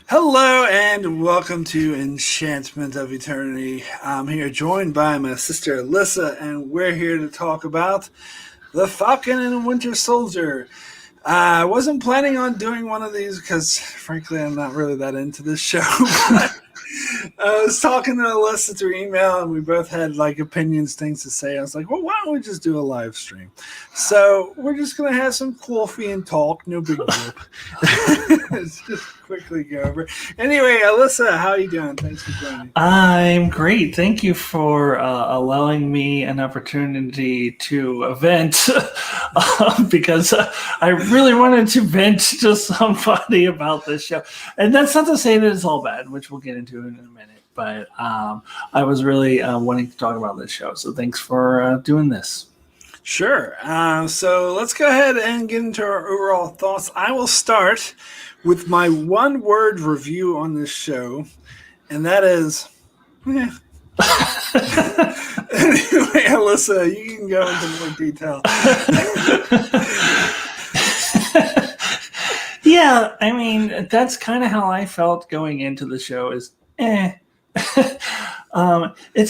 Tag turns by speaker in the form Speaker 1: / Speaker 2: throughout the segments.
Speaker 1: Hello and welcome to Enchantment of Eternity. I'm here joined by my sister Alyssa, and we're here to talk about the Falcon and Winter Soldier. I wasn't planning on doing one of these because, frankly, I'm not really that into this show. But I was talking to Alyssa through email, and we both had opinions, things to say. I was like, "Well, why don't we just do a live stream?" So we're just gonna have some coffee and talk. No big deal. Let's just quickly go over. Anyway, Alyssa, how are you doing? Thanks for joining.
Speaker 2: I'm great. Thank you for allowing me an opportunity to vent because I really wanted to vent to somebody about this show. And that's not to say that it's all bad, which we'll get into in a minute. But I was really wanting to talk about this show. So thanks for doing this.
Speaker 1: Sure. So let's go ahead and get into our overall thoughts. I will start with my one-word review on this show, and that is, anyway, Alyssa, you can go into more detail.
Speaker 2: Yeah, I mean, that's kind of how I felt going into the show is, it's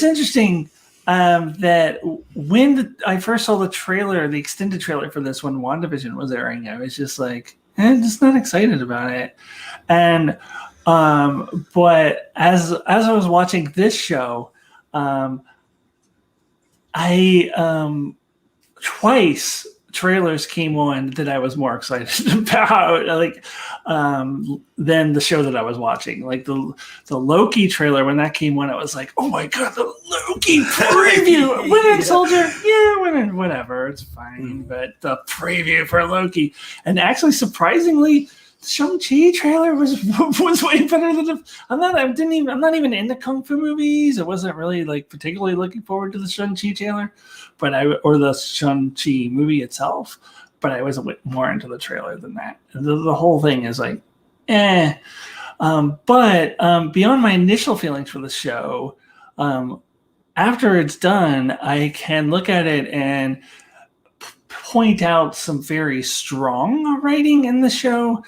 Speaker 2: interesting that when I first saw the trailer, the extended trailer for this when WandaVision was airing, I was just like, just not excited about it. And but as I was watching this show, I twice trailers came on that I was more excited about, than the show that I was watching. Like the Loki trailer, when that came on, I was like, "Oh my god, the Loki preview! Winter Soldier, yeah, whatever, it's fine." But the preview for Loki, and actually, surprisingly, the Shang-Chi trailer was way better than the. I'm not even into kung fu movies. I wasn't really particularly looking forward to the Shang-Chi trailer, or the Shang-Chi movie itself. But I was more into the trailer than that. The whole thing is like, eh. But beyond my initial feelings for the show, after it's done, I can look at it and point out some very strong writing in the show,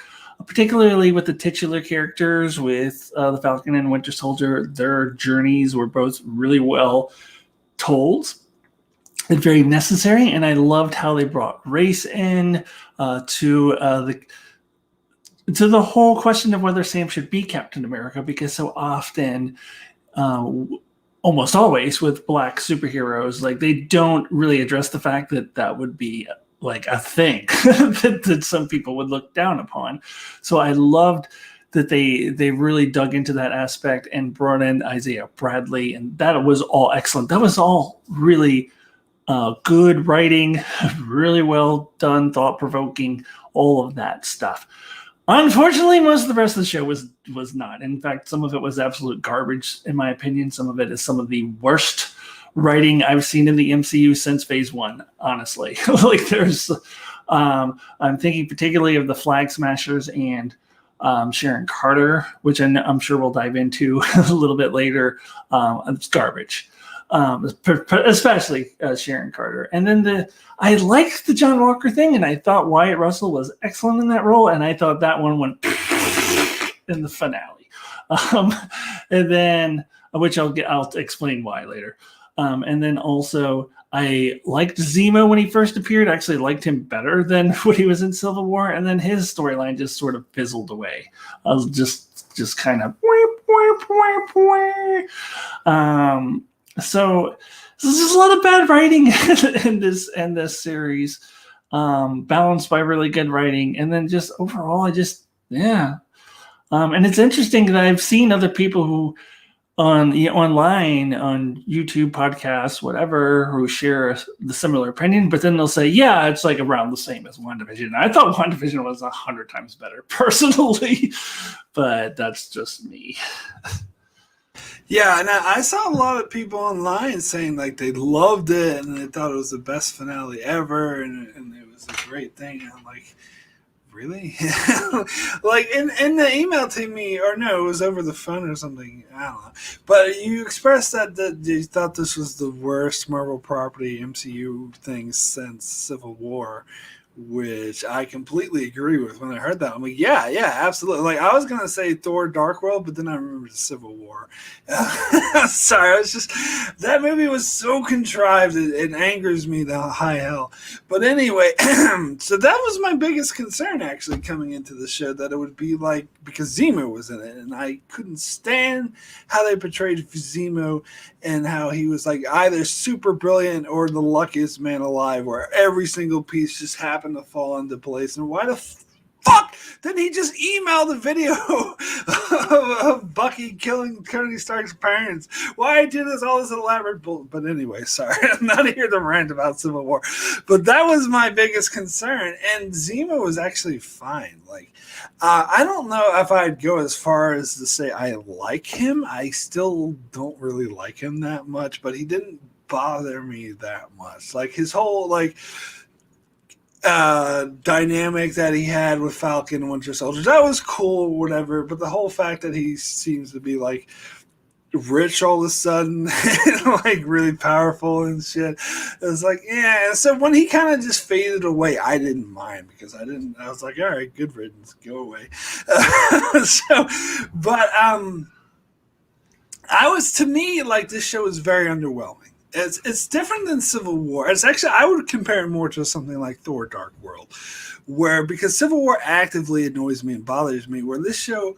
Speaker 2: particularly with the titular characters, with the Falcon and Winter Soldier. Their journeys were both really well told and very necessary, and I loved how they brought race in to the whole question of whether Sam should be Captain America, because so often, almost always with Black superheroes, they don't really address the fact that would be a thing that some people would look down upon. So I loved that they really dug into that aspect and brought in Isaiah Bradley, and that was all excellent. That was all really good writing, really well done, thought-provoking, all of that stuff. Unfortunately, most of the rest of the show was not. In fact, some of it was absolute garbage, in my opinion. Some of it is some of the worst writing I've seen in the MCU since Phase 1, honestly. I'm thinking particularly of the Flag Smashers and Sharon Carter, which I'm sure we'll dive into a little bit later. It's garbage. Especially Sharon Carter. And then I liked the John Walker thing, and I thought Wyatt Russell was excellent in that role, and I thought that one went in the finale. And then, which I'll explain why later. And then also, I liked Zemo when he first appeared. I actually liked him better than when he was in Civil War, and then his storyline just sort of fizzled away. I was just kind of so there's a lot of bad writing in this series, balanced by really good writing, and then just overall, and it's interesting that I've seen other people who online on YouTube, podcasts, whatever, who share the similar opinion, but then they'll say, "Yeah, it's around the same as WandaVision." I thought WandaVision was 100 times better, personally, but that's just me.
Speaker 1: Yeah, and I saw a lot of people online saying they loved it and they thought it was the best finale ever, and it was a great thing. And I'm like, really? in the email to me, or no, it was over the phone or something. I don't know. But you expressed that you thought this was the worst Marvel property MCU thing since Civil War, which I completely agree with. When I heard that, I'm like, yeah, absolutely. Like, I was going to say Thor Dark World, but then I remembered Civil War. Sorry, I was just, that movie was so contrived, it angers me to high hell. But anyway, so that was my biggest concern, actually, coming into the show, that it would be like, because Zemo was in it, and I couldn't stand how they portrayed Zemo, and how he was like either super brilliant or the luckiest man alive, where every single piece just happened to fall into place. And why the fuck didn't he just email the video of Bucky killing Tony Stark's parents? Why did all this elaborate But anyway, sorry, I'm not here to rant about Civil War, but that was my biggest concern. And Zemo was actually fine. Like, I don't know if I'd go as far as to say I like him. I still don't really like him that much, but he didn't bother me that much. Like, his whole dynamic that he had with Falcon and Winter Soldier, that was cool, whatever. But the whole fact that he seems to be like rich all of a sudden and like really powerful and shit, it was like, yeah. So when he kind of just faded away, I didn't mind, because I was like, all right, good riddance, go away. To me, like, this show is very underwhelming. It's different than Civil War. It's actually, I would compare it more to something like Thor Dark World, because Civil War actively annoys me and bothers me, where this show,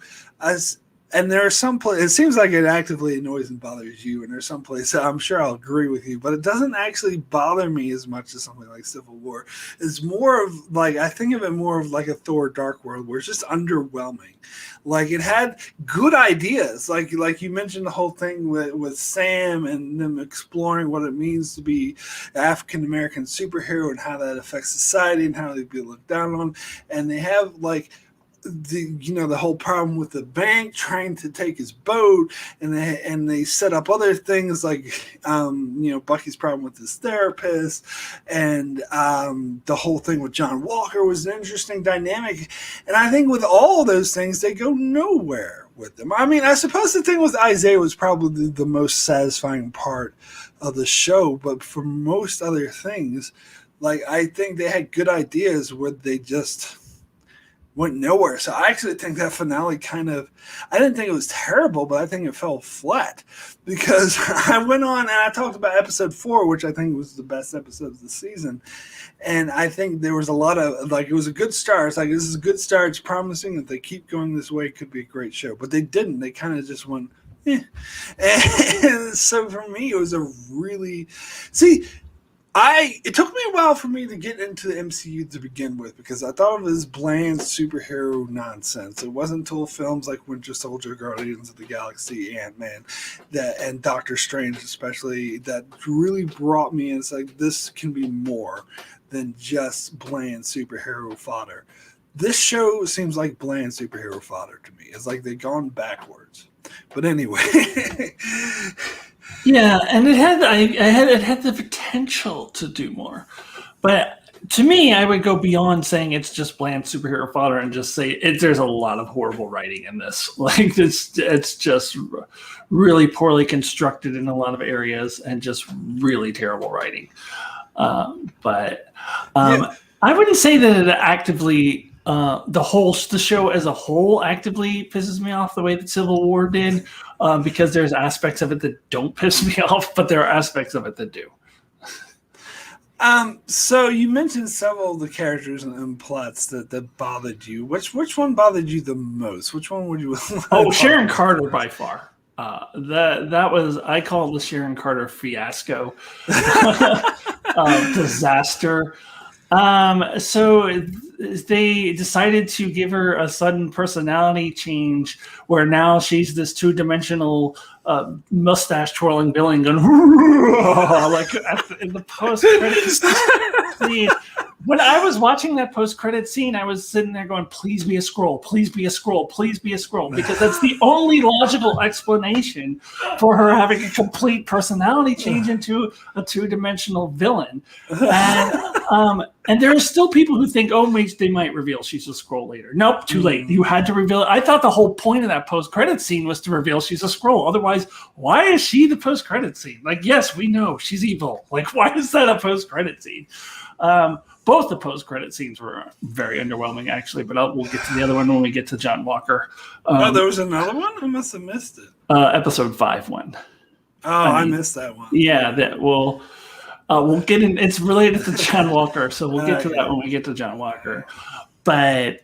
Speaker 1: and there are some places, it seems like it actively annoys and bothers you, and there's some places I'm sure I'll agree with you, but it doesn't actually bother me as much as something like Civil War. It's more of like, I think of it more of like a Thor Dark World, where it's just underwhelming. Like, it had good ideas, like you mentioned, the whole thing with Sam and them exploring what it means to be African American superhero and how that affects society and how they'd be looked down on, and they have like the whole problem with the bank trying to take his boat, and they set up other things like Bucky's problem with his therapist, and the whole thing with John Walker was an interesting dynamic. And I think with all those things, they go nowhere with them. I mean, I suppose the thing with Isaiah was probably the most satisfying part of the show, but for most other things, like, I think they had good ideas where they just went nowhere. So I actually think that finale I didn't think it was terrible, but I think it fell flat, because I went on and I talked about episode 4, which I think was the best episode of the season. And I think there was a lot of, like, it was a good start. It's like, this is a good start. It's promising. If they keep going this way, it could be a great show. But they didn't. They kind of just went, eh. And so for me, it was a really, it took me a while for me to get into the MCU to begin with, because I thought of it as bland superhero nonsense. It wasn't until films like Winter Soldier, Guardians of the Galaxy, Ant-Man, and Doctor Strange especially, that really brought me in. It's like, this can be more than just bland superhero fodder. This show seems like bland superhero fodder to me. It's like they've gone backwards. But anyway.
Speaker 2: Yeah, and it had the potential to do more, but to me, I would go beyond saying it's just bland superhero fodder and just say there's a lot of horrible writing in this. Like, it's just really poorly constructed in a lot of areas, and just really terrible writing. I wouldn't say that it actively. The show as a whole actively pisses me off the way that Civil War did, because there's aspects of it that don't piss me off, but there are aspects of it that do.
Speaker 1: So you mentioned several of the characters and plots that bothered you. Which one bothered you the most? Which one would you?
Speaker 2: Sharon Carter by far. That was, I call it the Sharon Carter fiasco, disaster. So they decided to give her a sudden personality change, where now she's this 2-dimensional mustache twirling villain going like in the post-credits scene. When I was watching that post-credit scene, I was sitting there going, please be a Skrull, please be a Skrull, please be a Skrull, because that's the only logical explanation for her having a complete personality change into a 2-dimensional villain. And there are still people who think, they might reveal she's a Skrull later. Nope, too late. You had to reveal it. I thought the whole point of that post-credit scene was to reveal she's a Skrull. Otherwise, why is she the post-credit scene? Like, yes, we know she's evil. Like, why is that a post-credit scene? Both the post-credit scenes were very underwhelming, actually, but we'll get to the other one when we get to John Walker.
Speaker 1: There was another one? I must have missed it.
Speaker 2: Episode 5 one.
Speaker 1: I missed that one.
Speaker 2: Yeah, we'll get in. It's related to John Walker, so we'll get to that when we get to John Walker. But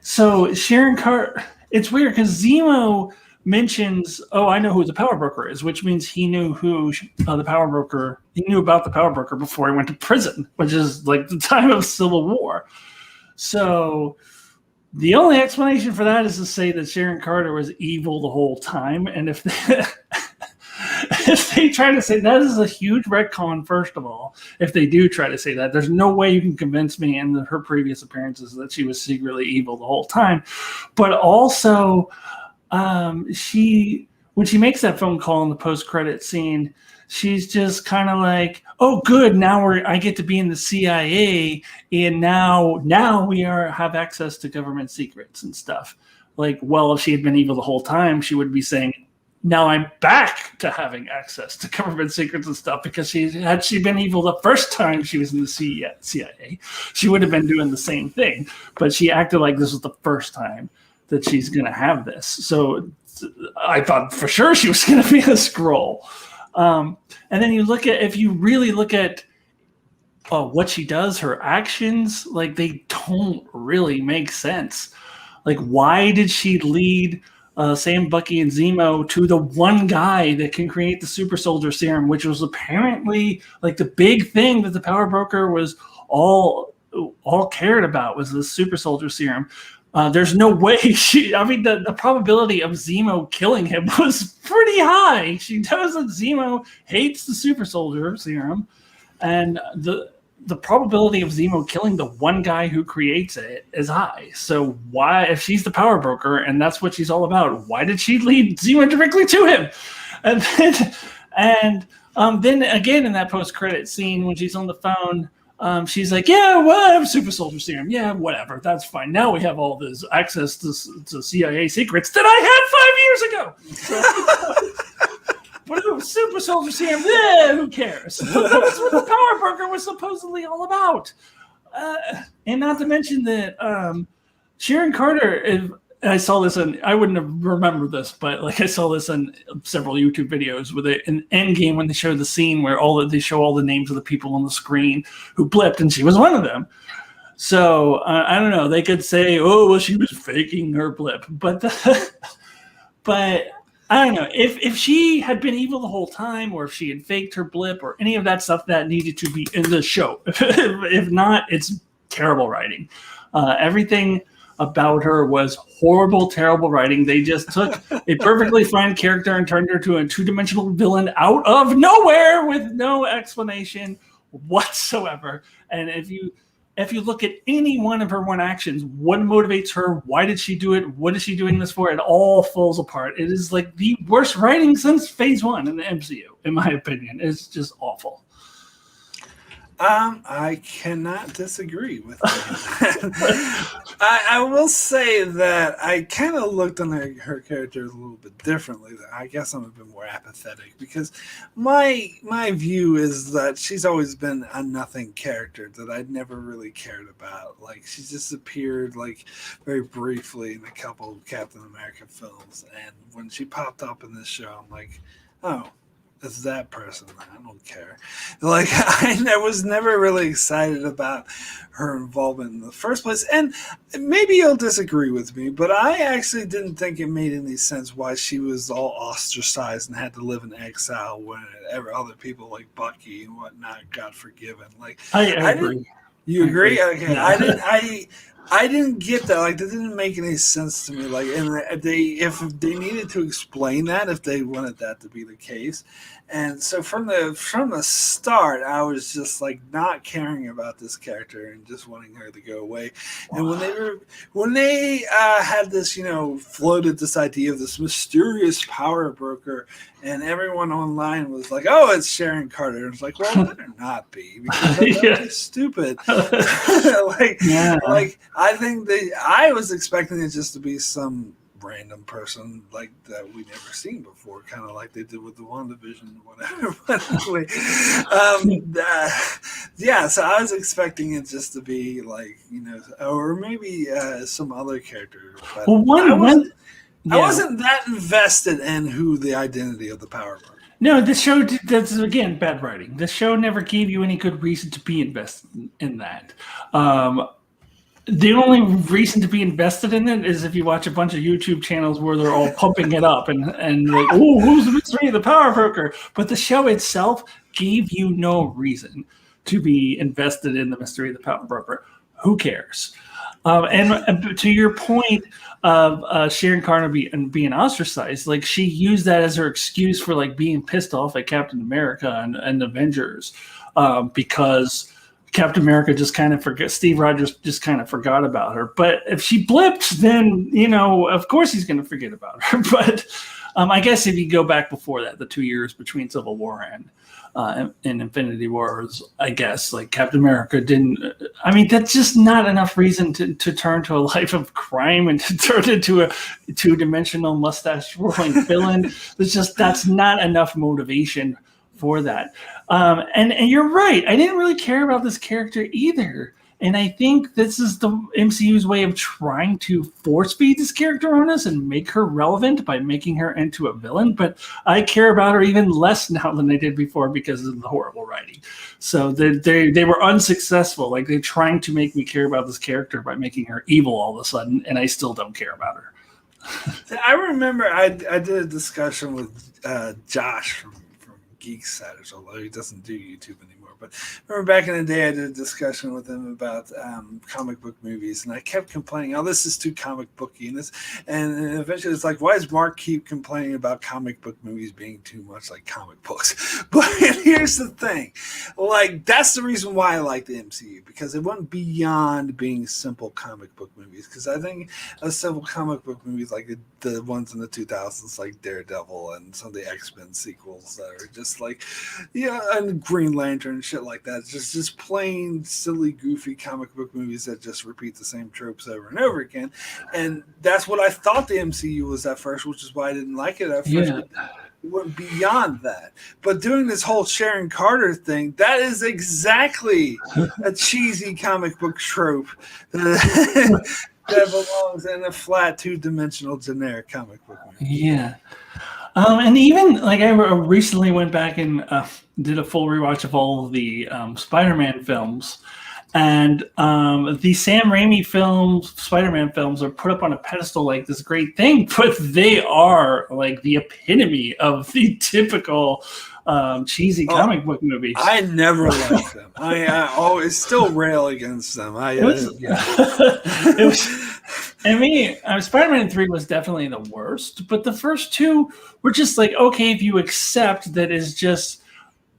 Speaker 2: so Sharon Carter, it's weird because Zemo mentions, I know who the power broker is, which means he knew who the power broker. He knew about the power broker before he went to prison, which is like the time of Civil War. So the only explanation for that is to say that Sharon Carter was evil the whole time, and if they try to say that is a huge retcon, first of all, if they do try to say that, there's no way you can convince me in her previous appearances that she was secretly evil the whole time. But also, when she makes that phone call in the post-credit scene, she's just kind of like, oh, good, now I get to be in the CIA, and now we have access to government secrets and stuff. Like, well, if she had been evil the whole time, she would be saying, now I'm back to having access to government secrets and stuff, because had she been evil the first time she was in the CIA, she would have been doing the same thing. But she acted like this was the first time that she's going to have this. So I thought for sure she was going to be a Skrull. And then if you really look at what she does, her actions, like they don't really make sense. Like, why did she lead Sam, Bucky, and Zemo to the one guy that can create the super soldier serum, which was apparently like the big thing that the power broker was all cared about, was the super soldier serum. There's no way the probability of Zemo killing him was pretty high. She knows that Zemo hates the super soldier serum, and the probability of Zemo killing the one guy who creates it is high. So why, if she's the power broker and that's what she's all about, why did she lead Zemo directly to him? And then again in that post-credit scene when she's on the phone, she's like, yeah, well, I have super soldier serum. Yeah, whatever. That's fine. Now we have all this access to CIA secrets that I had 5 years ago. What about super soldier serum? Yeah, who cares? That's what the power broker was supposedly all about. And not to mention that Sharon Carter, I saw this I wouldn't have remembered this, but like I saw this on several YouTube videos with an Endgame when they showed the scene where they show all the names of the people on the screen who blipped, and she was one of them. So I don't know. They could say, oh, well, she was faking her blip, but I don't know. If she had been evil the whole time, or if she had faked her blip, or any of that stuff that needed to be in the show. If not, it's terrible writing. Everything about her was horrible, terrible writing. They just took a perfectly fine character and turned her to a two-dimensional villain out of nowhere with no explanation whatsoever. And if you look at any one of her actions, what motivates her, why did she do it, what is she doing this for, it all falls apart. It is like the worst writing since Phase 1 in the MCU, in my opinion. It's just awful.
Speaker 1: I cannot disagree with you. I will say that I kind of looked on her character a little bit differently. I guess I'm a bit more apathetic, because my view is that she's always been a nothing character that I'd never really cared about. Like, she just appeared like very briefly in a couple of Captain America films, and when she popped up in this show, I'm like, oh, it's that person. I don't care. Like, I was never really excited about her involvement in the first place. And maybe you'll disagree with me, but I actually didn't think it made any sense why she was all ostracized and had to live in exile when other people like Bucky and whatnot got forgiven. Like, I agree. You agree? Okay. Yeah. I didn't get that. Like, that didn't make any sense to me. Like, and if they needed to explain that, if they wanted that to be the case, and so from the start, I was just like not caring about this character and just wanting her to go away. And when they had this, floated this idea of this mysterious power broker, and everyone online was like, "Oh, it's Sharon Carter." And it's like, well, it better not be, because that's stupid. Like I think I was expecting it just to be some random person like that we never seen before, kind of like they did with the WandaVision or whatever. But anyway, yeah. So I was expecting it just to be like, or maybe some other character. But
Speaker 2: well,
Speaker 1: I wasn't that invested in who the identity of the Power Broker.
Speaker 2: No, the show, that's again bad writing. The show never gave you any good reason to be invested in that. The only reason to be invested in it is if you watch a bunch of YouTube channels where they're all pumping it up and like, oh, who's the mystery of the Power Broker? But the show itself gave you no reason to be invested in the mystery of the Power Broker. Who cares? And to your point of Sharon Carter being ostracized, like she used that as her excuse for like being pissed off at Captain America and Avengers because Captain America just kind of forgot. Steve Rogers just kind of forgot about her. But if she blipped, then of course he's going to forget about her. But I guess if you go back before that, the 2 years between Civil War and Infinity Wars, I guess like Captain America didn't. I mean, that's just not enough reason to turn to a life of crime and to turn into a two-dimensional mustache-twirling villain. That's not enough motivation for that. And you're right. I didn't really care about this character either. And I think this is the MCU's way of trying to force feed this character on us and make her relevant by making her into a villain. But I care about her even less now than I did before because of the horrible writing. So they were unsuccessful. Like they're trying to make me care about this character by making her evil all of a sudden, and I still don't care about her.
Speaker 1: I remember I did a discussion with Josh from Geek Satters, although he doesn't do YouTube anymore. But remember back in the day, I did a discussion with him about comic book movies, and I kept complaining, "Oh, this is too comic booky," and eventually it's like, why does Mark keep complaining about comic book movies being too much like comic books? But here's the thing, like that's the reason why I like the MCU, because it went beyond being simple comic book movies. Because I think a simple comic book movies like the ones in the 2000s, like Daredevil and some of the X-Men sequels that are just like, and Green Lantern, shit like that. It's just plain silly, goofy comic book movies that just repeat the same tropes over and over again. And that's what I thought the MCU was at first, which is why I didn't like it at first.
Speaker 2: Yeah.
Speaker 1: It went beyond that. But doing this whole Sharon Carter thing, that is exactly a cheesy comic book trope that belongs in a flat, two-dimensional, generic comic book movie.
Speaker 2: Yeah. And even like I recently went back and did a full rewatch of all of the Spider-Man films, and the Sam Raimi films, Spider-Man films, are put up on a pedestal like this great thing, but they are like the epitome of the typical cheesy comic book movies.
Speaker 1: I never liked them. I always still rail against them.
Speaker 2: Spider-Man 3 was definitely the worst, but the first two were just like, okay, if you accept that is just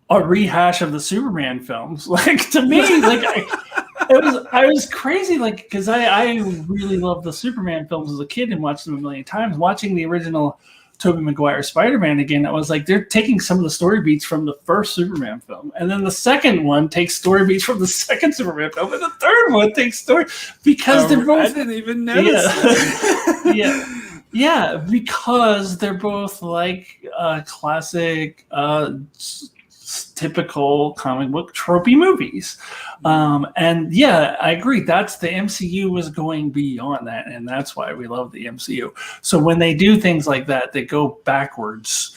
Speaker 2: a rehash of the Superman films. Like to me, like I was crazy, like because I really loved the Superman films as a kid and watched them a million times. Watching the original Tobey Maguire Spider-Man again, I was like, they're taking some of the story beats from the first Superman film, and then the second one takes story beats from the second Superman film, and the third one takes story because they're both.
Speaker 1: I didn't even notice.
Speaker 2: Yeah, because they're both like classic, typical comic book tropey movies. And yeah, I agree. That's the MCU was going beyond that, and that's why we love the MCU. So when they do things like that, they go backwards.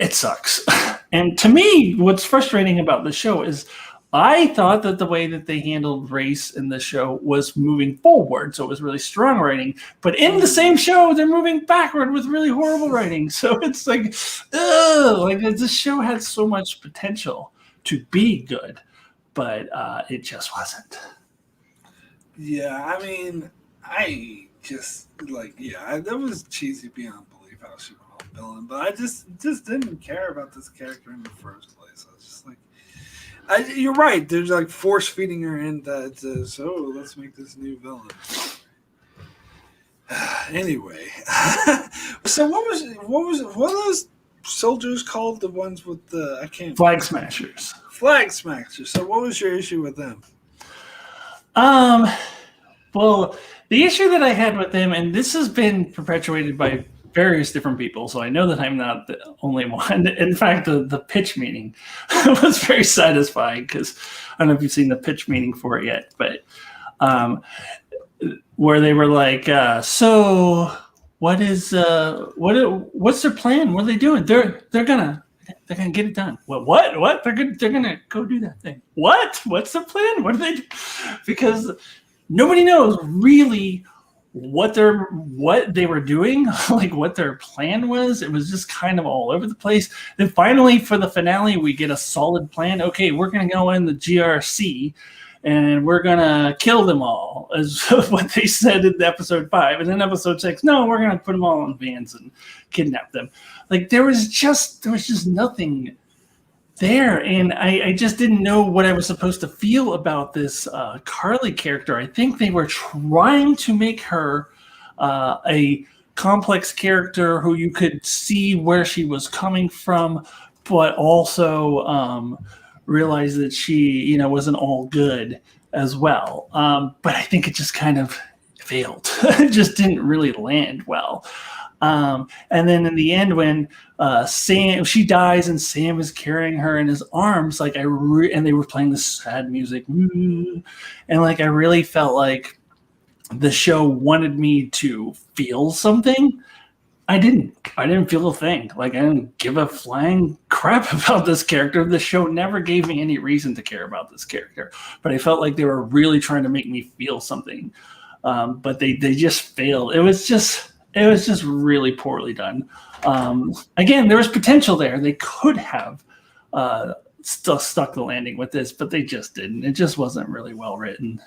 Speaker 2: It sucks. And to me, what's frustrating about the show is I thought that the way that they handled race in the show was moving forward. So it was really strong writing. But in the same show, they're moving backward with really horrible writing. So it's like, like this show had so much potential to be good, but it just wasn't.
Speaker 1: Yeah, I mean, I just like, that was cheesy beyond belief how she went all villain. But I just didn't care about this character in the first place. I was just like, you're right. There's like force feeding her in that. So let's make this new villain. Anyway, so what are those soldiers called? The ones with the
Speaker 2: Flag Smashers.
Speaker 1: Flag Smashers. So what was your issue with them?
Speaker 2: Well, The issue that I had with him, and this has been perpetuated by various different people, so I know that I'm not the only one. In fact, the pitch meeting was very satisfying because I don't know if you've seen the pitch meeting for it yet, but where they were like, so what is what's their plan? What are they doing? They're gonna get it done. What? They're gonna go do that thing. What? What's the plan? What do they do? Because nobody knows really what they were doing, like what their plan was. It was just kind of all over the place. Then finally, for the finale, we get a solid plan. Okay, we're gonna go in the GRC and we're gonna kill them all, is what they said in episode 5. And then episode 6, no, we're gonna put them all in vans and kidnap them. Like there was just nothing there, and I just didn't know what I was supposed to feel about this Carly character. I think they were trying to make her a complex character who you could see where she was coming from, but also realize that she, wasn't all good as well. But I think it just kind of failed. It just didn't really land well. And then in the end, when she dies and Sam is carrying her in his arms, like and they were playing this sad music, and like I really felt like the show wanted me to feel something. I didn't feel a thing. Like I didn't give a flying crap about this character. The show never gave me any reason to care about this character, but I felt like they were really trying to make me feel something. But they just failed. It was just really poorly done. Again, there was potential there. They could have stuck the landing with this, but they just didn't. It just wasn't really well written.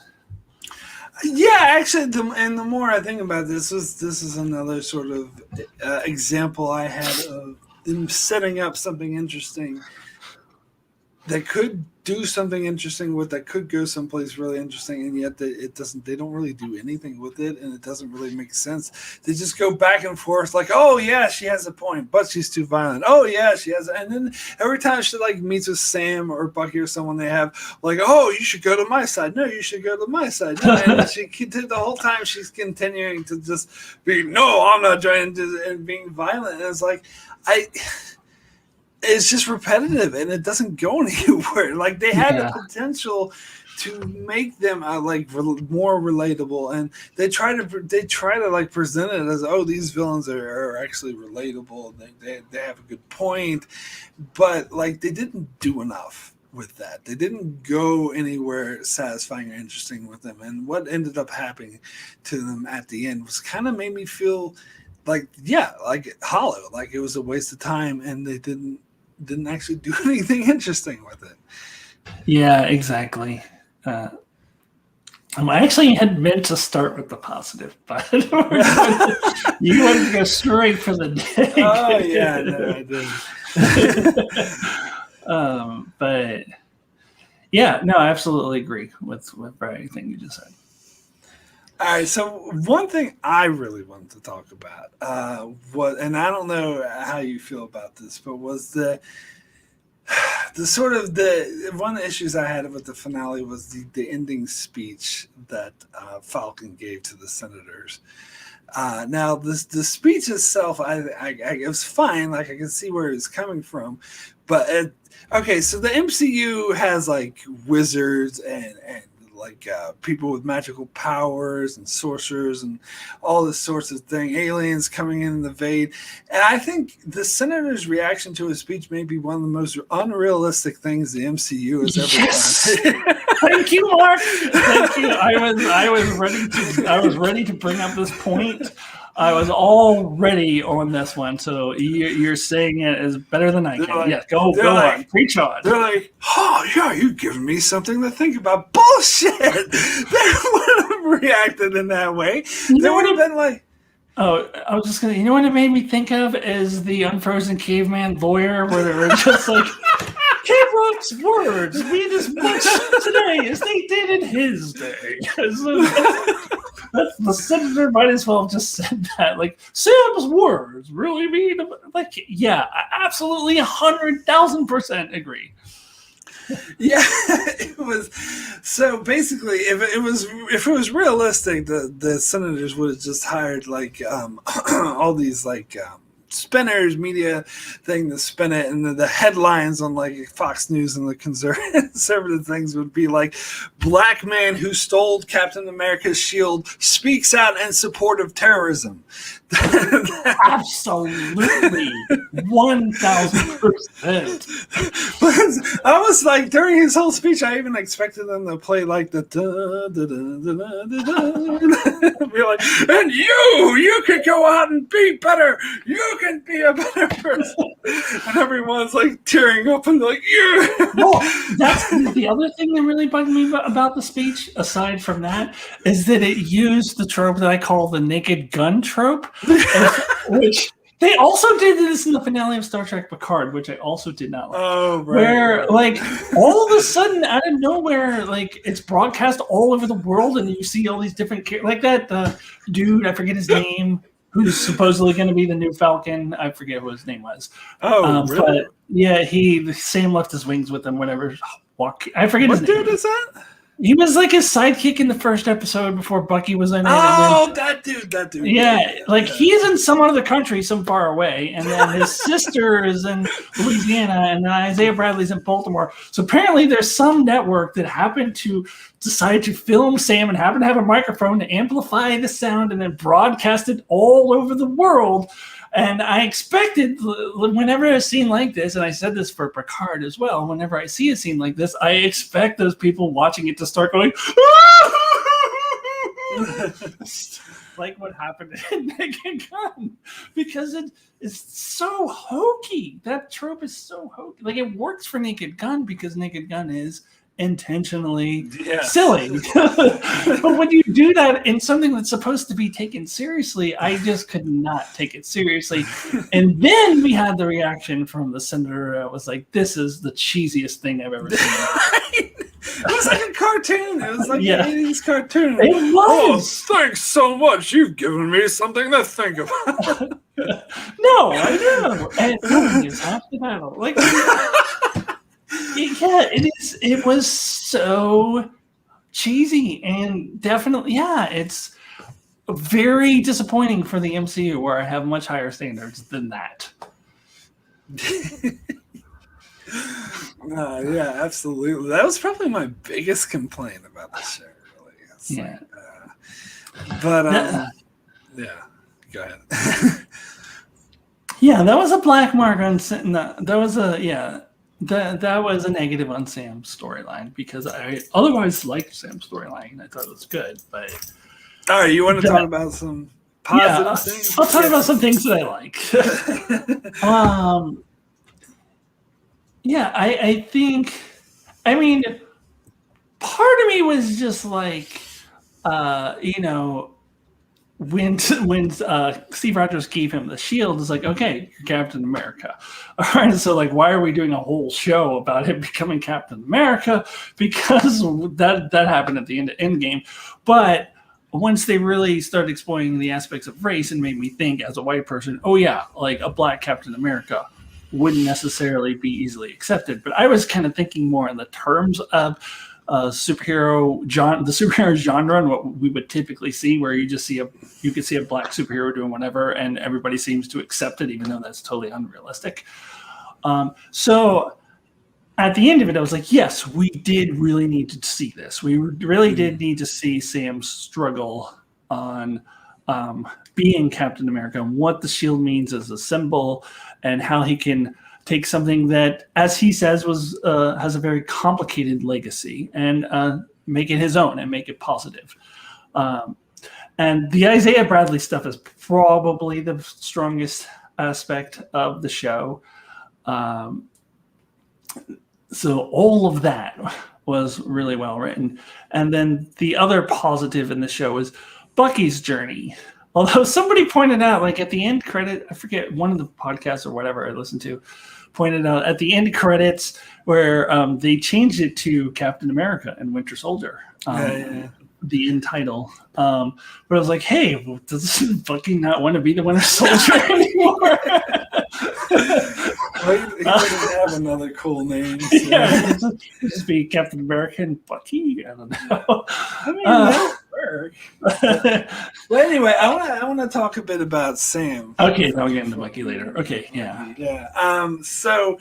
Speaker 1: Yeah, actually, the more I think about this is another sort of example I had of them setting up something interesting that could do something interesting with, that could go someplace really interesting, and yet they don't really do anything with it, and it doesn't really make sense. They just go back and forth like, oh yeah, she has a point, but she's too violent. Oh yeah, she has, and then every time she like meets with Sam or Bucky or someone, they have like, oh, you should go to my side. No, you should go to my side. No, and the whole time she's continuing to just be, no, I'm not trying to, and being violent. And it's like, it's just repetitive and it doesn't go anywhere. Like they had the potential to make them more relatable, and they try to like present it as, oh, these villains are actually relatable. They have a good point, but like they didn't do enough with that. They didn't go anywhere satisfying or interesting with them. And what ended up happening to them at the end was kind of made me feel like hollow, like it was a waste of time, and they didn't actually do anything interesting with it.
Speaker 2: Yeah, exactly. I actually had meant to start with the positive, but you wanted to go straight for the day.
Speaker 1: Oh yeah, no, I did.
Speaker 2: But yeah, no, I absolutely agree with everything you just said.
Speaker 1: All right, so one thing I really wanted to talk about, and I don't know how you feel about this, but was the one of the issues I had with the finale was the ending speech that Falcon gave to the senators. Now, the speech itself, it was fine. Like I can see where it's coming from, but okay. So the MCU has like wizards and like people with magical powers and sorcerers and all this sorts of thing, aliens coming in and invade. And I think the senator's reaction to his speech may be one of the most unrealistic things the MCU has ever done.
Speaker 2: Thank you, Mark. Thank you. I was ready to bring up this point. I was already on this one, so you're saying it is better than I can. Like, yes, go on, preach on.
Speaker 1: They're like, oh yeah, you've given me something to think about. Bullshit. They wouldn't have reacted in that way. They would have been like,
Speaker 2: oh, I was just gonna. You know what it made me think of is the Unfrozen Caveman lawyer, where they were just like, K-Rock's words mean as much today as they did in his day. The senator might as well have just said that. Like, Sam's words really mean, like, yeah, I absolutely 100,000% agree.
Speaker 1: Yeah, it was. So basically, if it was realistic, the senators would have just hired like all these like spinners, media thing to spin it, and the headlines on like Fox News and the conservative things would be like, "Black man who stole Captain America's shield speaks out in support of terrorism."
Speaker 2: Absolutely, 1000%.
Speaker 1: I was like, during his whole speech, I even expected them to play like the be like, and you could go out and be better. You can be a better person. And everyone's like tearing up and like, yeah.
Speaker 2: Well, that's the other thing that really bugged me about the speech, aside from that, is that it used the trope that I call the naked gun trope, which they also did this in the finale of Star Trek Picard, which I also did not like.
Speaker 1: Oh, right.
Speaker 2: Where, like, all of a sudden, out of nowhere, like, it's broadcast all over the world, and you see all these different like that dude, I forget his name, who's supposedly going to be the new Falcon. I forget what his name was.
Speaker 1: Oh, really?
Speaker 2: But yeah, Sam left his wings with him. Whatever. I forget his name.
Speaker 1: What dude is that?
Speaker 2: He was like his sidekick in the first episode before Bucky was in it.
Speaker 1: Oh, that dude.
Speaker 2: Yeah, like he's in some other country, some far away, and then his sister is in Louisiana, and then Isaiah Bradley's in Baltimore. So apparently, there's some network that happened to decide to film Sam and happened to have a microphone to amplify the sound and then broadcast it all over the world. And I expected, whenever a scene like this, and I said this for Picard as well, whenever I see a scene like this, I expect those people watching it to start going, like what happened in Naked Gun, because it is so hokey. That trope is so hokey. Like, it works for Naked Gun because Naked Gun is intentionally silly. But when you do that in something that's supposed to be taken seriously, I just could not take it seriously. And then we had the reaction from the senator. I was like, this is the cheesiest thing I've ever seen.
Speaker 1: It was like a cartoon. It was like an 80s cartoon.
Speaker 2: It was.
Speaker 1: Oh, thanks so much. You've given me something to think about.
Speaker 2: No, I know. And it's half the battle. Like, yeah, it is. It was so cheesy and definitely, it's very disappointing for the MCU, where I have much higher standards than that.
Speaker 1: Yeah, absolutely. That was probably my biggest complaint about the show. Really,
Speaker 2: yeah.
Speaker 1: Go ahead.
Speaker 2: Yeah, that was a black mark on. That was a That was a negative on Sam's storyline, because I otherwise liked Sam's storyline and I thought it was good. But
Speaker 1: all right, you want to talk about some positive things?
Speaker 2: I'll talk about some things that I like. I think, part of me was just like, when Steve Rogers gave him the shield, it's like, okay, you're Captain America. All right, so like, why are we doing a whole show about him becoming Captain America? Because that happened at the end of Endgame. But once they really started exploring the aspects of race, and made me think as a white person, oh yeah, like a black Captain America wouldn't necessarily be easily accepted. But I was kind of thinking more in the terms of the superhero genre, and what we would typically see, where you could see a black superhero doing whatever, and everybody seems to accept it, even though that's totally unrealistic. So at the end of it, I was like, yes, we did really need to see this. We really did need to see Sam struggle on being Captain America, and what the shield means as a symbol, and how he can take something that, as he says, has a very complicated legacy, and make it his own and make it positive. And the Isaiah Bradley stuff is probably the strongest aspect of the show. So all of that was really well written. And then the other positive in the show is Bucky's journey. Although somebody pointed out, like at the end credit, I forget, one of the podcasts or whatever I listened to pointed out at the end credits where they changed it to Captain America and Winter Soldier, the end title. But I was like, hey, does Bucky not want to be the Winter Soldier anymore?
Speaker 1: Well, he doesn't have another cool name. So.
Speaker 2: Yeah, just be Captain America and Bucky. I don't know.
Speaker 1: I mean, that would work. But anyway, I want to talk a bit about Sam.
Speaker 2: Okay, I'll get into Bucky later. Okay, yeah.
Speaker 1: Yeah. So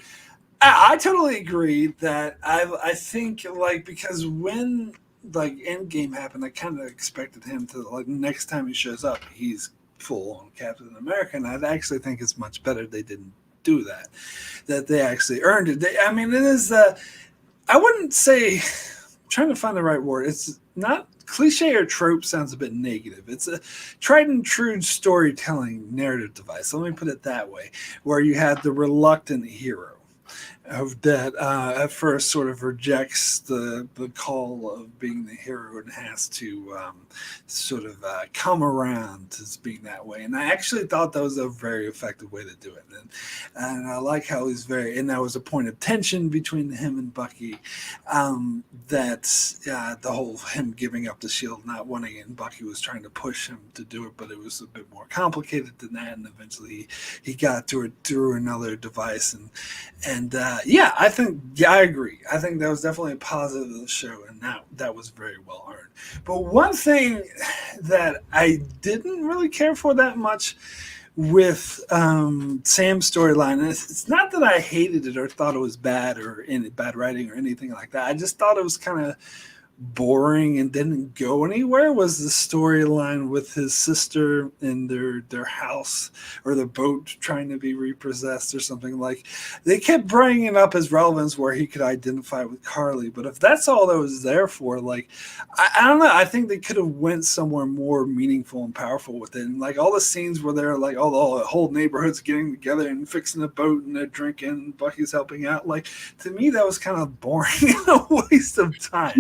Speaker 1: I totally agree that I think like because when like Endgame happened, I kind of expected him to like next time he shows up, he's full on Captain America, and I actually think it's much better they didn't do that. That they actually earned it. I mean, it is. I wouldn't say. I'm trying to find the right word. It's not cliche or trope. Sounds a bit negative. It's a tried and true storytelling narrative device. Let me put it that way, where you had the reluctant hero of that at first sort of rejects the call of being the hero and has to sort of come around to being that way. And I actually thought that was a very effective way to do it. And I like how he's and that was a point of tension between him and Bucky, that the whole him giving up the shield, not wanting it, and Bucky was trying to push him to do it, but it was a bit more complicated than that. And eventually he got to it through another device. And I agree. I think that was definitely a positive of the show, and that was very well earned. But one thing that I didn't really care for that much with Sam's storyline, and it's not that I hated it or thought it was bad or bad writing or anything like that. I just thought it was kind of boring and didn't go anywhere, was the storyline with his sister in their house or the boat trying to be repossessed or something. Like they kept bringing it up as relevance where he could identify with Carly, but if that's all that was there for, like I don't know, I think they could have went somewhere more meaningful and powerful with it. And like all the scenes where they're like all the whole neighborhood's getting together and fixing a boat and they're drinking and Bucky's helping out, like to me that was kind of boring and a waste of time.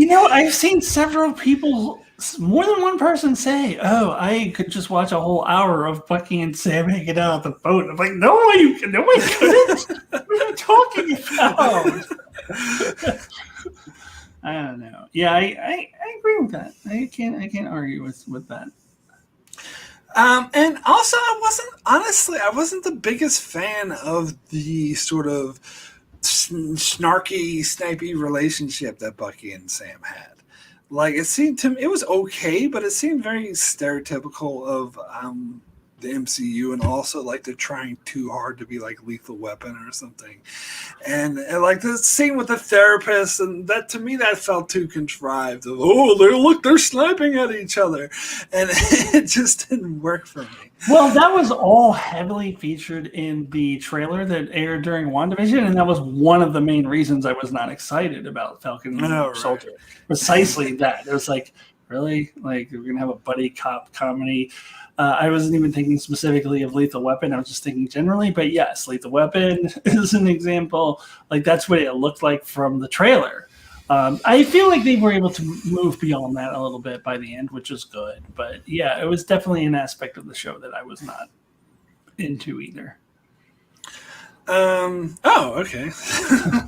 Speaker 2: I've seen several people, more than one person, say, "Oh, I could just watch a whole hour of Bucky and Sam hanging out at the boat." I'm like, "No, I couldn't." What are you talking about? I don't know. Yeah, I agree with that. I can't argue with that.
Speaker 1: And also, I wasn't the biggest fan of the sort of snarky, snipey relationship that Bucky and Sam had. Like it seemed to me, it was okay, but it seemed very stereotypical of the MCU, and also like they're trying too hard to be like Lethal Weapon or something. And like the scene with the therapist, and that to me that felt too contrived. Of they're sniping at each other, and it just didn't work for me.
Speaker 2: Well, that was all heavily featured in the trailer that aired during WandaVision, and that was one of the main reasons I was not excited about Falcon and Soldier. Precisely that. It was like, really? Like, we're going to have a buddy cop comedy? I wasn't even thinking specifically of Lethal Weapon. I was just thinking generally. But yes, Lethal Weapon is an example. Like, that's what it looked like from the trailer. I feel like they were able to move beyond that a little bit by the end, which was good. But yeah, it was definitely an aspect of the show that I was not into either.
Speaker 1: Okay.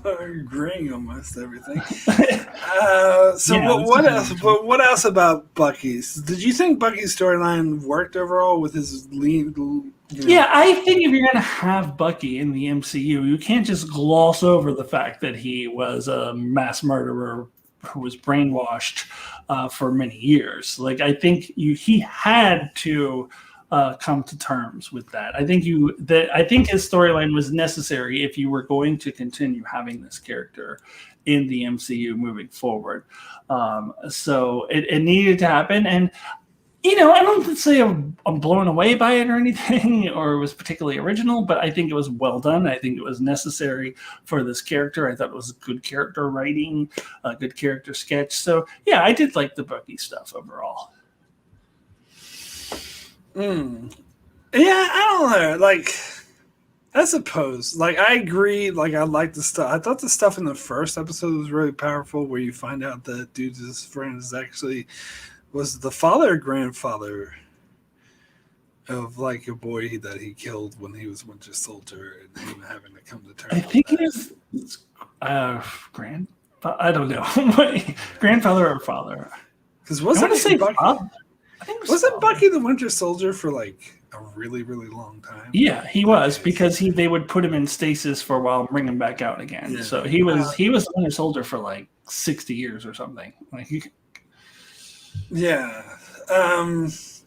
Speaker 1: Agreeing almost everything. What else? But what else about Bucky's? Did you think Bucky's storyline worked overall with his lean?
Speaker 2: Yeah, I think if you're going to have Bucky in the MCU, you can't just gloss over the fact that he was a mass murderer who was brainwashed for many years. Like, I think he had to come to terms with that. I think his storyline was necessary if you were going to continue having this character in the MCU moving forward. So it needed to happen, and I don't say I'm blown away by it or anything, or it was particularly original, but I think it was well done. I think it was necessary for this character. I thought it was good character writing, a good character sketch. So yeah, I did like the Bucky stuff overall.
Speaker 1: Yeah, I don't know. Like, I suppose. Like, I agree. Like, I like the stuff. I thought the stuff in the first episode was really powerful, where you find out that dude's friend is actually was the father or grandfather of like a boy that he killed when he was Winter Soldier, and him having to come to terms.
Speaker 2: I think he was grandfather. I don't know, grandfather or father.
Speaker 1: Because wasn't
Speaker 2: he Bucky? I think
Speaker 1: Wasn't Bucky the Winter Soldier for like a really, really long time?
Speaker 2: Yeah, he was, because they would put him in stasis for a while and bring him back out again.
Speaker 1: Yeah.
Speaker 2: So he was the Winter Soldier for like 60 years or something. Like
Speaker 1: yeah.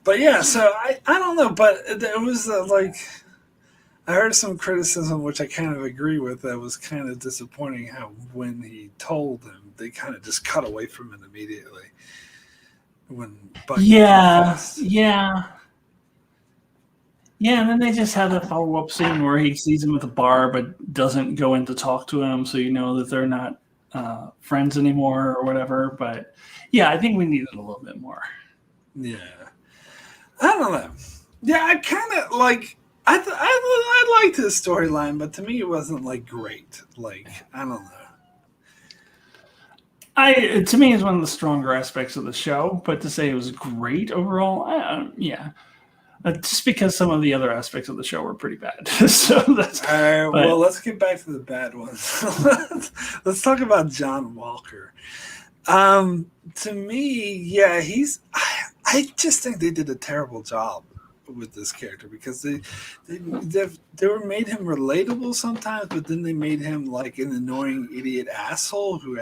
Speaker 1: But yeah, so I don't know, but it was like I heard some criticism, which I kind of agree with. That was kind of disappointing how when he told them, they kind of just cut away from it immediately. When Bucky confessed.
Speaker 2: Yeah, and then they just had a follow-up scene where he sees him at the bar but doesn't go in to talk to him, so you know that they're not friends anymore or whatever. But yeah, I think we needed a little bit more.
Speaker 1: Yeah. I don't know. Yeah, I kind of like... I liked his storyline, but to me it wasn't like great. Like, I don't know.
Speaker 2: To me, it's one of the stronger aspects of the show, but to say it was great overall, yeah. Just because some of the other aspects of the show were pretty bad. So that's
Speaker 1: all right. Well, let's get back to the bad ones. let's talk about John Walker. To me, yeah, I just think they did a terrible job with this character because they were made him relatable sometimes, but then they made him like an annoying idiot asshole who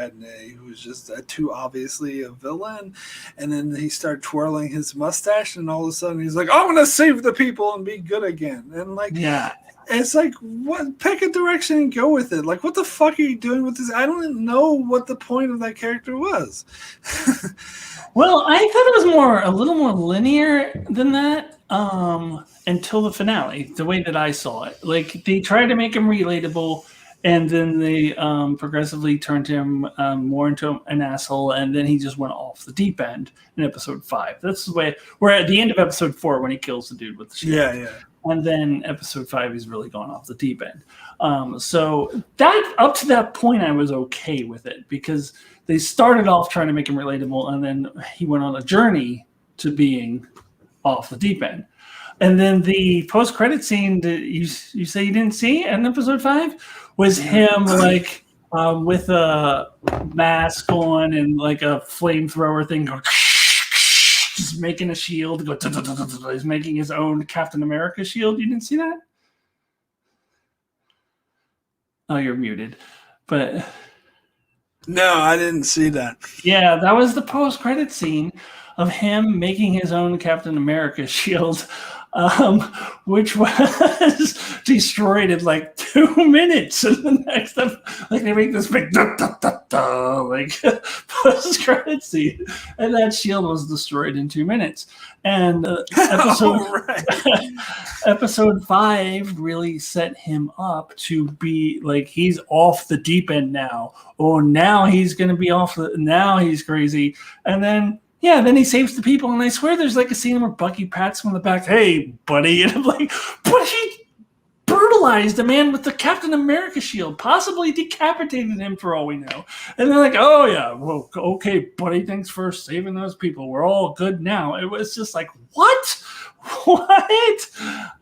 Speaker 1: was just too obviously a villain, and then he started twirling his mustache, and all of a sudden he's like, "I'm gonna save the people and be good again," and like, yeah. It's like, what? Pick a direction and go with it. Like, what the fuck are you doing with this? I don't even know what the point of that character was.
Speaker 2: Well, I thought it was a little more linear than that until the finale, the way that I saw it. Like, they tried to make him relatable, and then they progressively turned him more into an asshole, and then he just went off the deep end in episode 5. That's the way we're at the end of episode 4 when he kills the dude with the shield.
Speaker 1: Yeah.
Speaker 2: And then episode 5, he's really gone off the deep end. So that up to that point, I was okay with it because they started off trying to make him relatable, and then he went on a journey to being off the deep end. And then the post-credit scene that you say you didn't see in episode 5 was him like with a mask on and like a flamethrower thing going. He's making a shield. He's making his own Captain America shield. You didn't see that? Oh, you're muted. But
Speaker 1: no, I didn't see that.
Speaker 2: Yeah, that was the post-credit scene of him making his own Captain America shield, which was destroyed in like 2 minutes. And the next time, like they make this big like post-credit scene, and that shield was destroyed in 2 minutes. And episode 5 really set him up to be like he's off the deep end now. Oh, now he's going to be now he's crazy, and then. Yeah, then he saves the people, and I swear there's like a scene where Bucky pats him on the back. Hey, buddy. And I'm like, but he brutalized a man with the Captain America shield, possibly decapitated him for all we know. And they're like, oh, yeah, well, okay, buddy, thanks for saving those people. We're all good now. It was just like, what? What?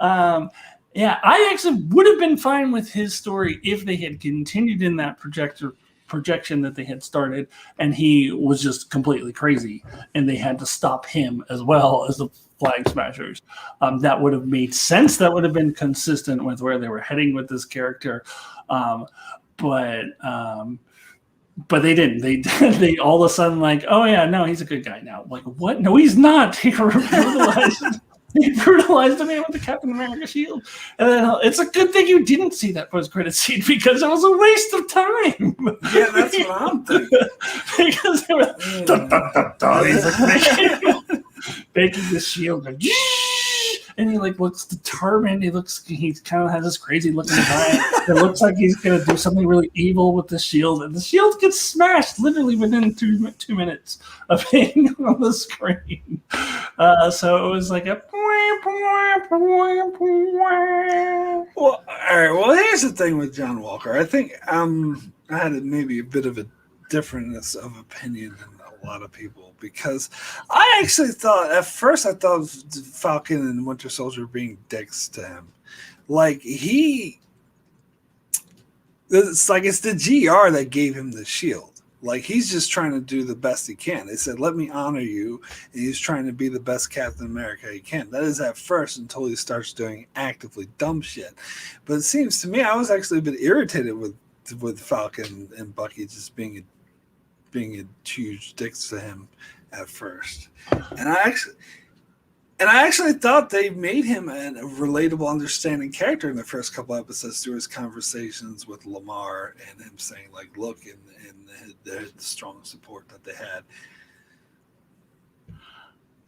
Speaker 2: Yeah, I actually would have been fine with his story if they had continued in that projection that they had started, and he was just completely crazy, and they had to stop him as well as the Flag Smashers. That would have made sense. That would have been consistent with where they were heading with this character. But they didn't. They all of a sudden like, oh yeah, no, he's a good guy now. Like, what? No, he's not. He brutalized a man with the Captain America shield. And then it's a good thing you didn't see that post-credit scene because it was a waste of time.
Speaker 1: Yeah, that's what I'm thinking.
Speaker 2: Because they were he's like making this shield and he like looks determined. He kind of has this crazy looking guy. It looks like he's gonna do something really evil with the shield, and the shield gets smashed literally within 2 minutes of being on the screen. So it was like a.
Speaker 1: Well, all right. Well, here's the thing with John Walker. I think I had maybe a bit of a difference of opinion than a lot of people because I actually thought at first Falcon and Winter Soldier being dicks to him. Like it's the GR that gave him the shield. Like, he's just trying to do the best he can. They said, let me honor you. And he's trying to be the best Captain America he can. That is at first until he starts doing actively dumb shit. But it seems to me, I was actually a bit irritated with Falcon and Bucky just being a huge dicks to him at first. And I actually thought they made him a relatable, understanding character in the first couple episodes through his conversations with Lamar and him saying, like, look, and the strong support that they had.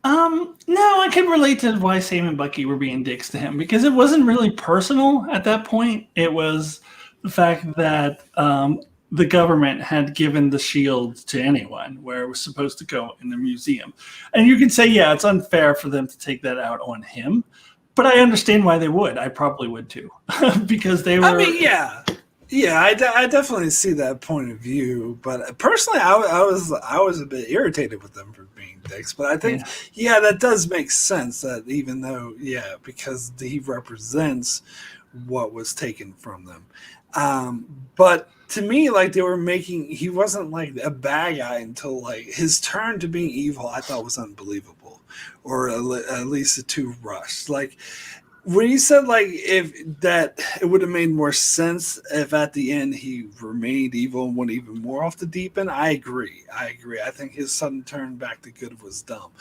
Speaker 2: No, I can relate to why Sam and Bucky were being dicks to him, because it wasn't really personal at that point. It was the fact that the government had given the shield to anyone where it was supposed to go in the museum. And you can say, yeah, it's unfair for them to take that out on him, but I understand why they would. I probably would too, because they were.
Speaker 1: I mean, yeah, I definitely see that point of view. But personally, I was a bit irritated with them for being dicks. But I think, yeah, that does make sense. That even though, yeah, because he represents what was taken from them. But to me, like, he wasn't like a bad guy until like his turn to being evil, I thought was unbelievable, or at least too rushed. Like, when you said like if that it would have made more sense if at the end he remained evil and went even more off the deep end. I agree. I think his sudden turn back to good was dumb,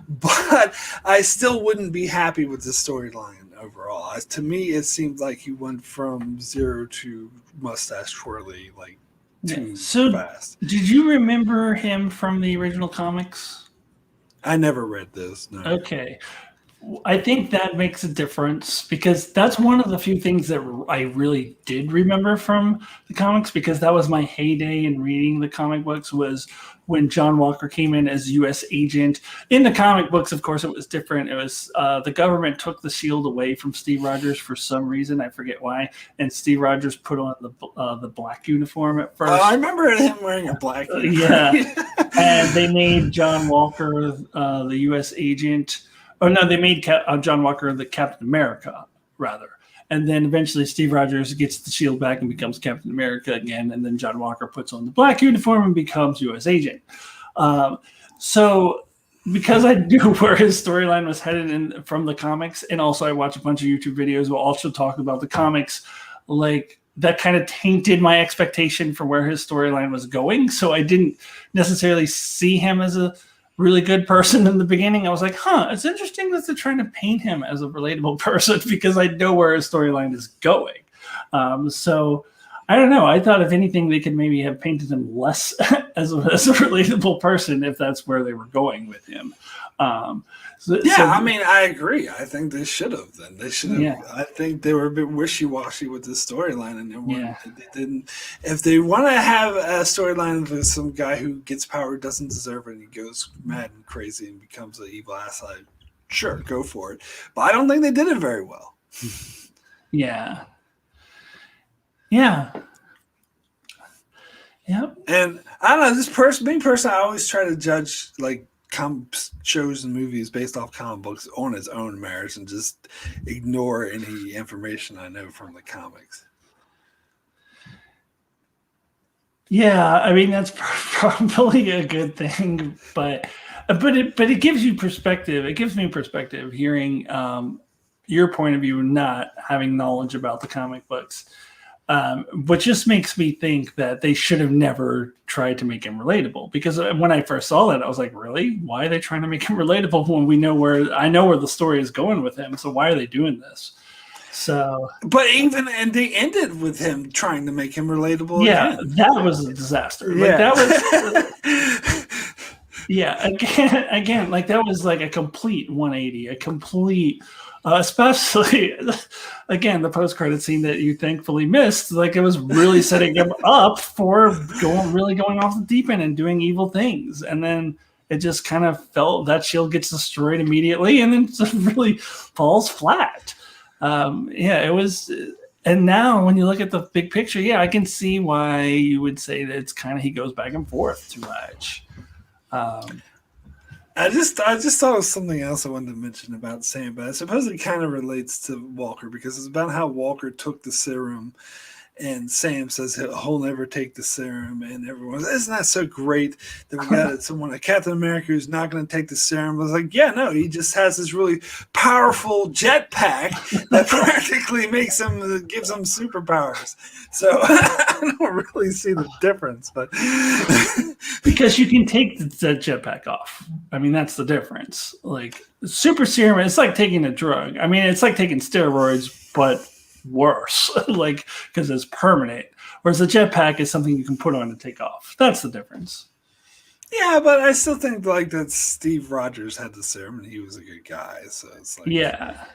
Speaker 1: but I still wouldn't be happy with the storyline overall. To me, it seemed like he went from zero to mustache twirly like too fast.
Speaker 2: Did you remember him from the original comics?
Speaker 1: I never read this. No.
Speaker 2: Okay. I think that makes a difference, because that's one of the few things that I really did remember from the comics, because that was my heyday in reading the comic books, was when John Walker came in as U.S. agent. In the comic books, of course, it was different. It was the government took the shield away from Steve Rogers for some reason. I forget why. And Steve Rogers put on the black uniform at first.
Speaker 1: I remember him wearing a black uniform.
Speaker 2: Yeah. And they made John Walker the U.S. agent. Oh, no, they made John Walker the Captain America, rather. And then eventually Steve Rogers gets the shield back and becomes Captain America again. And then John Walker puts on the black uniform and becomes U.S. agent. So because I knew where his storyline was headed from the comics, and also I watched a bunch of YouTube videos where also talk about the comics, like, that kind of tainted my expectation for where his storyline was going. So I didn't necessarily see him as a really good person in the beginning. I was like, it's interesting that they're trying to paint him as a relatable person, because I know where his storyline is going. So I don't know. I thought if anything, they could maybe have painted him less as a relatable person if that's where they were going with him.
Speaker 1: I mean, I agree. I think they should have. Then they should have. Yeah. I think they were a bit wishy-washy with the storyline, and they didn't. If they want to have a storyline with some guy who gets power, doesn't deserve it, and he goes mad and crazy and becomes an evil asshole, sure, go for it. But I don't think they did it very well.
Speaker 2: Yeah.
Speaker 1: And I don't know, this person, I always try to judge like shows and movies based off comic books on its own merits and just ignore any information I know from the comics.
Speaker 2: Yeah, I mean, that's probably a good thing, but it gives you perspective. It gives me perspective hearing your point of view, not having knowledge about the comic books. But just makes me think that they should have never tried to make him relatable, because when I first saw that, I was like, really? Why are they trying to make him relatable when I know where the story is going with him? So why are they doing this? So,
Speaker 1: but and they ended with him trying to make him relatable.
Speaker 2: Yeah,
Speaker 1: again.
Speaker 2: That was a disaster.
Speaker 1: Yeah.
Speaker 2: Like, that was. Yeah, again, like that was like a complete 180, a complete. Especially, again, the post-credit scene that you thankfully missed. Like, it was really setting him up for going off the deep end and doing evil things. And then it just kind of felt that shield gets destroyed immediately and then just really falls flat. It was. And now when you look at the big picture, I can see why you would say that it's kind of he goes back and forth too much.
Speaker 1: I just thought of something else I wanted to mention about Sam, but I suppose it kind of relates to Walker, because it's about how Walker took the serum and Sam says he'll never take the serum, and everyone's, isn't that so great that we got someone like Captain America who's not going to take the serum? I was like, yeah, no, he just has this really powerful jetpack that practically gives him superpowers. So I don't really see the difference, but
Speaker 2: because you can take the jetpack off. I mean, that's the difference. Like super serum, it's like taking a drug. I mean, it's like taking steroids, but worse, like because it's permanent. Whereas the jetpack is something you can put on and take off. That's the difference.
Speaker 1: Yeah, but I still think like that Steve Rogers had the serum and he was a good guy. So it's like,
Speaker 2: yeah.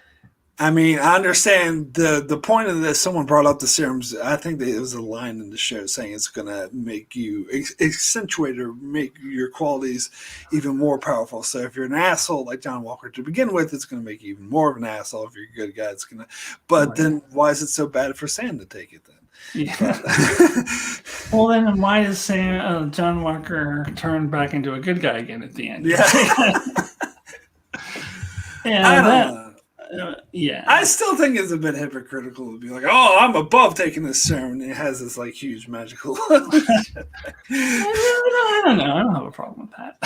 Speaker 1: I mean, I understand the point of this. Someone brought up the serums. I think that it was a line in the show saying it's going to make you accentuate or make your qualities even more powerful. So if you're an asshole like John Walker to begin with, it's going to make you even more of an asshole. If you're a good guy, it's going to. But then why is it so bad for Sam to take it then?
Speaker 2: Yeah. Well, then why does John Walker turn back into a good guy again at the end?
Speaker 1: Yeah. I don't know.
Speaker 2: Yeah,
Speaker 1: I still think it's a bit hypocritical to be like, "Oh, I'm above taking this serum." And it has this like huge magical.
Speaker 2: I don't know. I don't have a problem with that.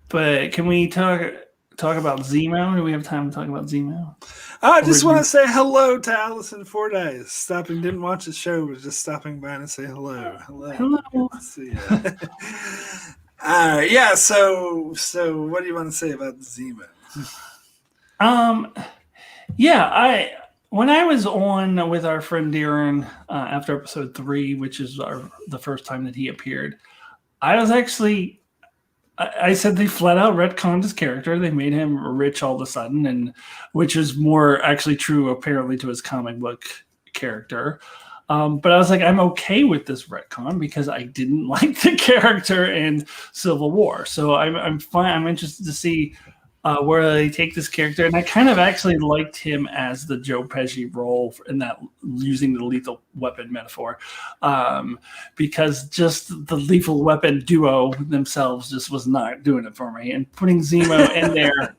Speaker 2: But can we talk about Zemo? Do we have time to talk about Zemo?
Speaker 1: I just want to say hello to Alyssa Fordyce. Didn't watch the show, but just stopping by to say hello. Hello. Good to see you. Yeah. So what do you want to say about Zemo?
Speaker 2: Yeah, when I was on with our friend Darren after episode 3, which is the first time that he appeared, I was actually. I said they flat out retconned his character. They made him rich all of a sudden, and which is more actually true apparently to his comic book character. But I was like, I'm okay with this retcon because I didn't like the character in Civil War. So I'm fine. I'm interested to see where they take this character. And I kind of actually liked him as the Joe Pesci role in that, using the lethal weapon metaphor, because just the lethal weapon duo themselves just was not doing it for me. And putting Zemo in there,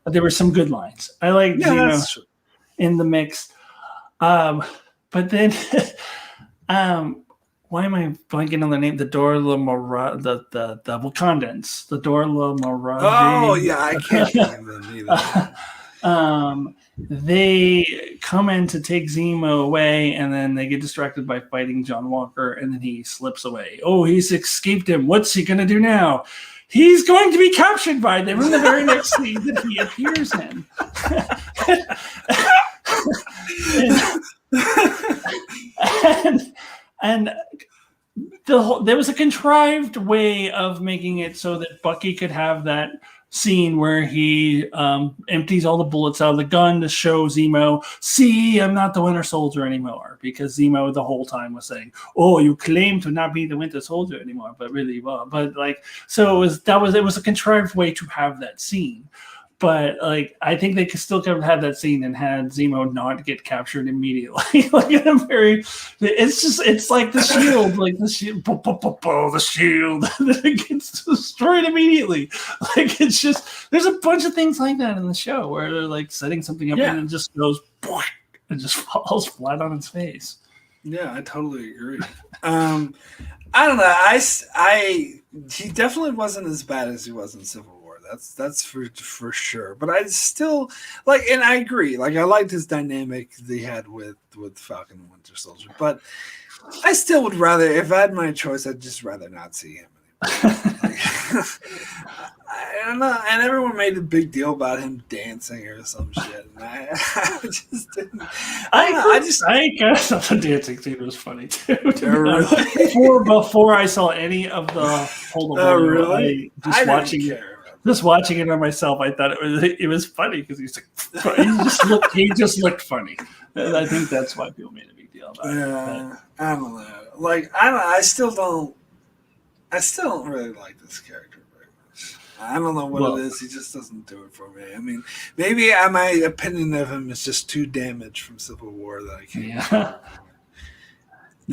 Speaker 2: there were some good lines. I like Zemo in the mix. But then, why am I blanking on the name? The Dorla Mirage, the Wakandans, the Dorla Mirage.
Speaker 1: Oh yeah, I can't remember them either.
Speaker 2: They come in to take Zemo away, and then they get distracted by fighting John Walker, and then he slips away. Oh, he's escaped him. What's he going to do now? He's going to be captured by them in the very next scene that he appears in. and there was a contrived way of making it so that Bucky could have that scene where he empties all the bullets out of the gun to show Zemo, see, I'm not the Winter Soldier anymore, because Zemo the whole time was saying, oh, you claim to not be the Winter Soldier anymore, but really, well, but like, so it was a contrived way to have that scene. But like, I think they could still have that scene and had Zemo not get captured immediately. Like, it's like the Shield, like the Shield, the Shield that gets destroyed immediately. Like, it's just, there's a bunch of things like that in the show where they're like setting something up and it just goes and just falls flat on its face.
Speaker 1: Yeah, I totally agree. I don't know. He definitely wasn't as bad as he was in Civil War. That's for sure. But I still like, and I agree. Like, I liked his dynamic they had with Falcon and Winter Soldier. But I still would rather, if I had my choice, I'd just rather not see him anymore. I don't know. And everyone made a big deal about him dancing or some shit. And I just didn't. I
Speaker 2: guess the dancing scene was funny too.
Speaker 1: Really?
Speaker 2: Before I saw any of the hold on.
Speaker 1: Oh, really?
Speaker 2: Just watching it on myself, I thought it was funny because he just looked funny. And I think that's why people made a big deal about it.
Speaker 1: Yeah, I don't know. Like, I still don't really like this character very much. I don't know what it is. He just doesn't do it for me. I mean, maybe my opinion of him is just too damaged from Civil War that I can't.
Speaker 2: Yeah.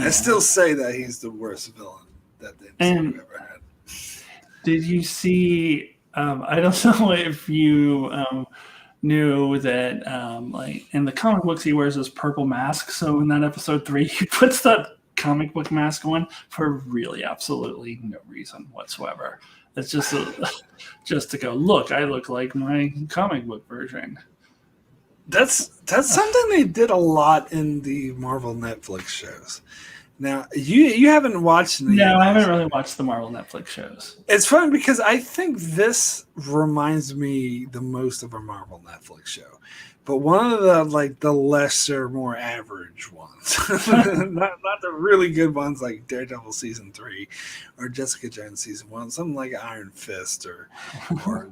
Speaker 1: I still say that he's the worst villain that the MCU ever had.
Speaker 2: Did you see? I don't know if you knew that like in the comic books he wears this purple mask. So in that episode 3, he puts that comic book mask on for really absolutely no reason whatsoever. It's just just to go, look, I look like my comic book version.
Speaker 1: That's something they did a lot in the Marvel Netflix shows. Now, you haven't watched any.
Speaker 2: No, I haven't really watched the Marvel Netflix shows.
Speaker 1: It's fun because I think this reminds me the most of a Marvel Netflix show. But one of the lesser, more average ones, not the really good ones like Daredevil season 3 or Jessica Jones season 1, something like Iron Fist or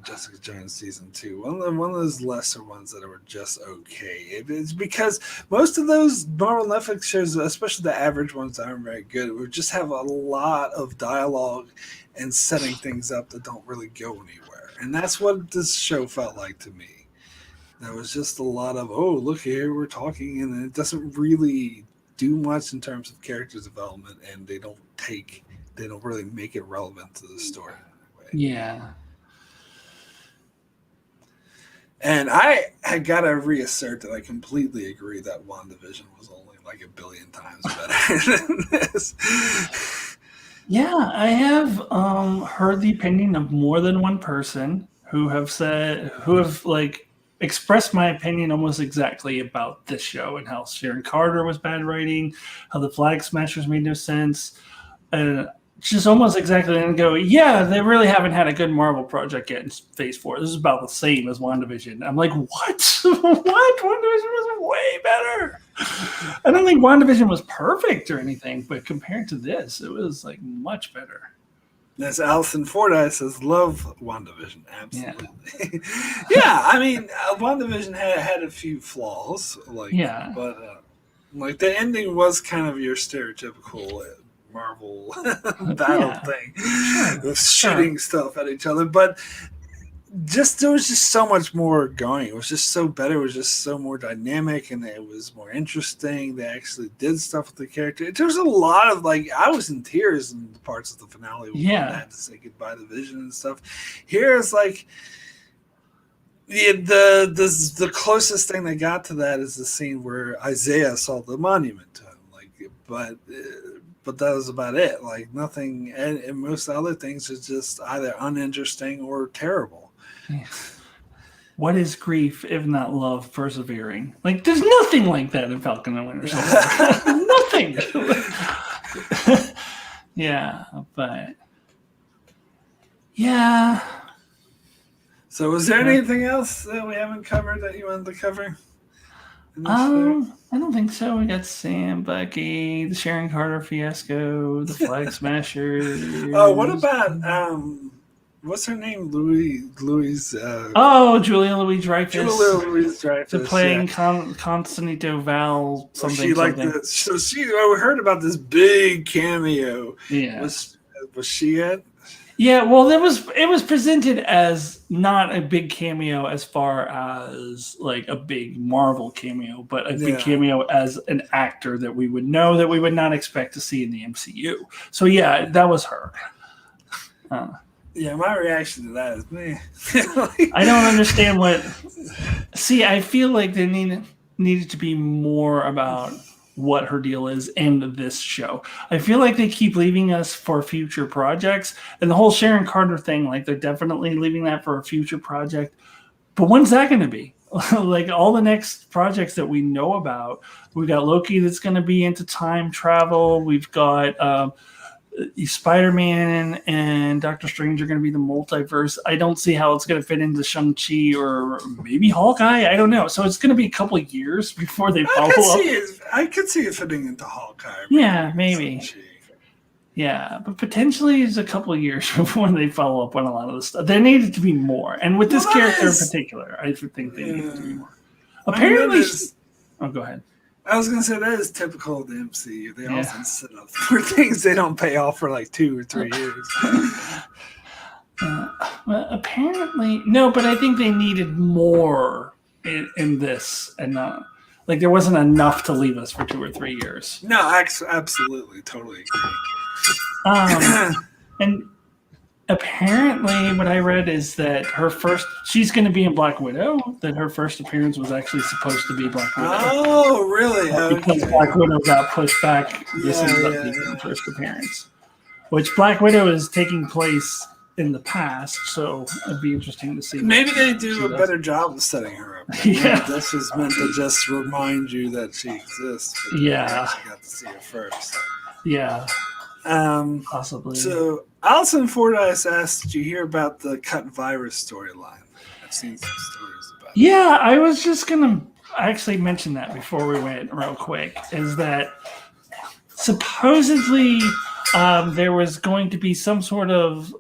Speaker 1: Jessica Jones season 2. One of those lesser ones that were just okay. It's because most of those Marvel Netflix shows, especially the average ones that aren't very good, would just have a lot of dialogue and setting things up that don't really go anywhere. And that's what this show felt like to me. There was just a lot of, oh, look here, we're talking, and it doesn't really do much in terms of character development, and they don't really make it relevant to the story in any way.
Speaker 2: Yeah.
Speaker 1: And I got to reassert that I completely agree that WandaVision was only like 1 billion times better than this.
Speaker 2: Yeah, I have heard the opinion of more than one person who have expressed my opinion almost exactly about this show and how Sharon Carter was bad writing, how the Flag Smashers made no sense, just almost exactly, and go, yeah, they really haven't had a good Marvel project yet in Phase 4. This is about the same as WandaVision. I'm like, what? What? WandaVision was way better. I don't think WandaVision was perfect or anything, but compared to this, it was like much better.
Speaker 1: As Allison Fordyce says, love WandaVision. Absolutely. Yeah, I mean, WandaVision had a few flaws. But the ending was kind of your stereotypical Marvel battle thing of shooting stuff at each other. But there was just so much more going. It was just so better. It was just so more dynamic, and it was more interesting. They actually did stuff with the character. There was a lot of I was in tears in the parts of the finale when I had to say goodbye to Vision and stuff. Here it's the closest thing they got to that is the scene where Isaiah saw the monument to him. But that was about it. Nothing, and most other things are just either uninteresting or terrible. Yeah.
Speaker 2: What is grief if not love persevering? There's nothing like that in Falcon and Winter Soldier. Nothing. Yeah, but yeah.
Speaker 1: So, was there anything else that we haven't covered that you wanted to cover?
Speaker 2: I don't think so. We got Sam, Bucky, the Sharon Carter fiasco, the Flag Smashers.
Speaker 1: Oh, what about what's her name? Julia
Speaker 2: Louis-Dreyfus.
Speaker 1: Julia Louis-Dreyfus.
Speaker 2: Playing Constantino Val something.
Speaker 1: I heard about this big cameo.
Speaker 2: Yeah.
Speaker 1: Was she it?
Speaker 2: Yeah, well, it was presented as not a big cameo as far as a big Marvel cameo, but a big cameo as an actor that we would know that we would not expect to see in the MCU. So yeah, that was her.
Speaker 1: Yeah, my reaction to that is meh.
Speaker 2: I don't understand what. See, I feel like there needed to be more about what her deal is in this show. I feel like they keep leaving us for future projects, and the whole Sharon Carter thing, they're definitely leaving that for a future project. But when's that going to be? All the next projects that we know about, we got Loki that's going to be into time travel. We've got Spider-Man and Doctor Strange are going to be the multiverse. I don't see how it's going to fit into Shang-Chi or maybe Hawkeye. I don't know. So it's going to be a couple of years before they follow up.
Speaker 1: I could see it fitting into Hawkeye.
Speaker 2: Yeah, maybe. Yeah, but potentially it's a couple of years before they follow up on a lot of the stuff. There needed to be more. And with this character in particular, I think they needed to be more. Apparently... go ahead.
Speaker 1: I was going to say that is typical of the MCU. They often set up for things they don't pay off for 2 or 3 years.
Speaker 2: Well, apparently, no, but I think they needed more in this, and not there wasn't enough to leave us for 2 or 3 years.
Speaker 1: No, absolutely, totally agree.
Speaker 2: And apparently, what I read is that she's going to be in Black Widow. That her first appearance was actually supposed to be Black Widow.
Speaker 1: Oh, really?
Speaker 2: Because
Speaker 1: Okay.
Speaker 2: Black Widow got pushed back, this ended up being her first appearance. Which Black Widow is taking place in the past, so it'd be interesting to see.
Speaker 1: Maybe they do a better job of setting her up.
Speaker 2: Yeah.
Speaker 1: This was meant to just remind you that she exists. But you actually got to see her first.
Speaker 2: Yeah. Possibly.
Speaker 1: So, Alison Fordyce asked, did you hear about the cut virus storyline? I've seen some stories about it.
Speaker 2: Yeah, I was just going to actually mention that before we went real quick, is that supposedly there was going to be some sort of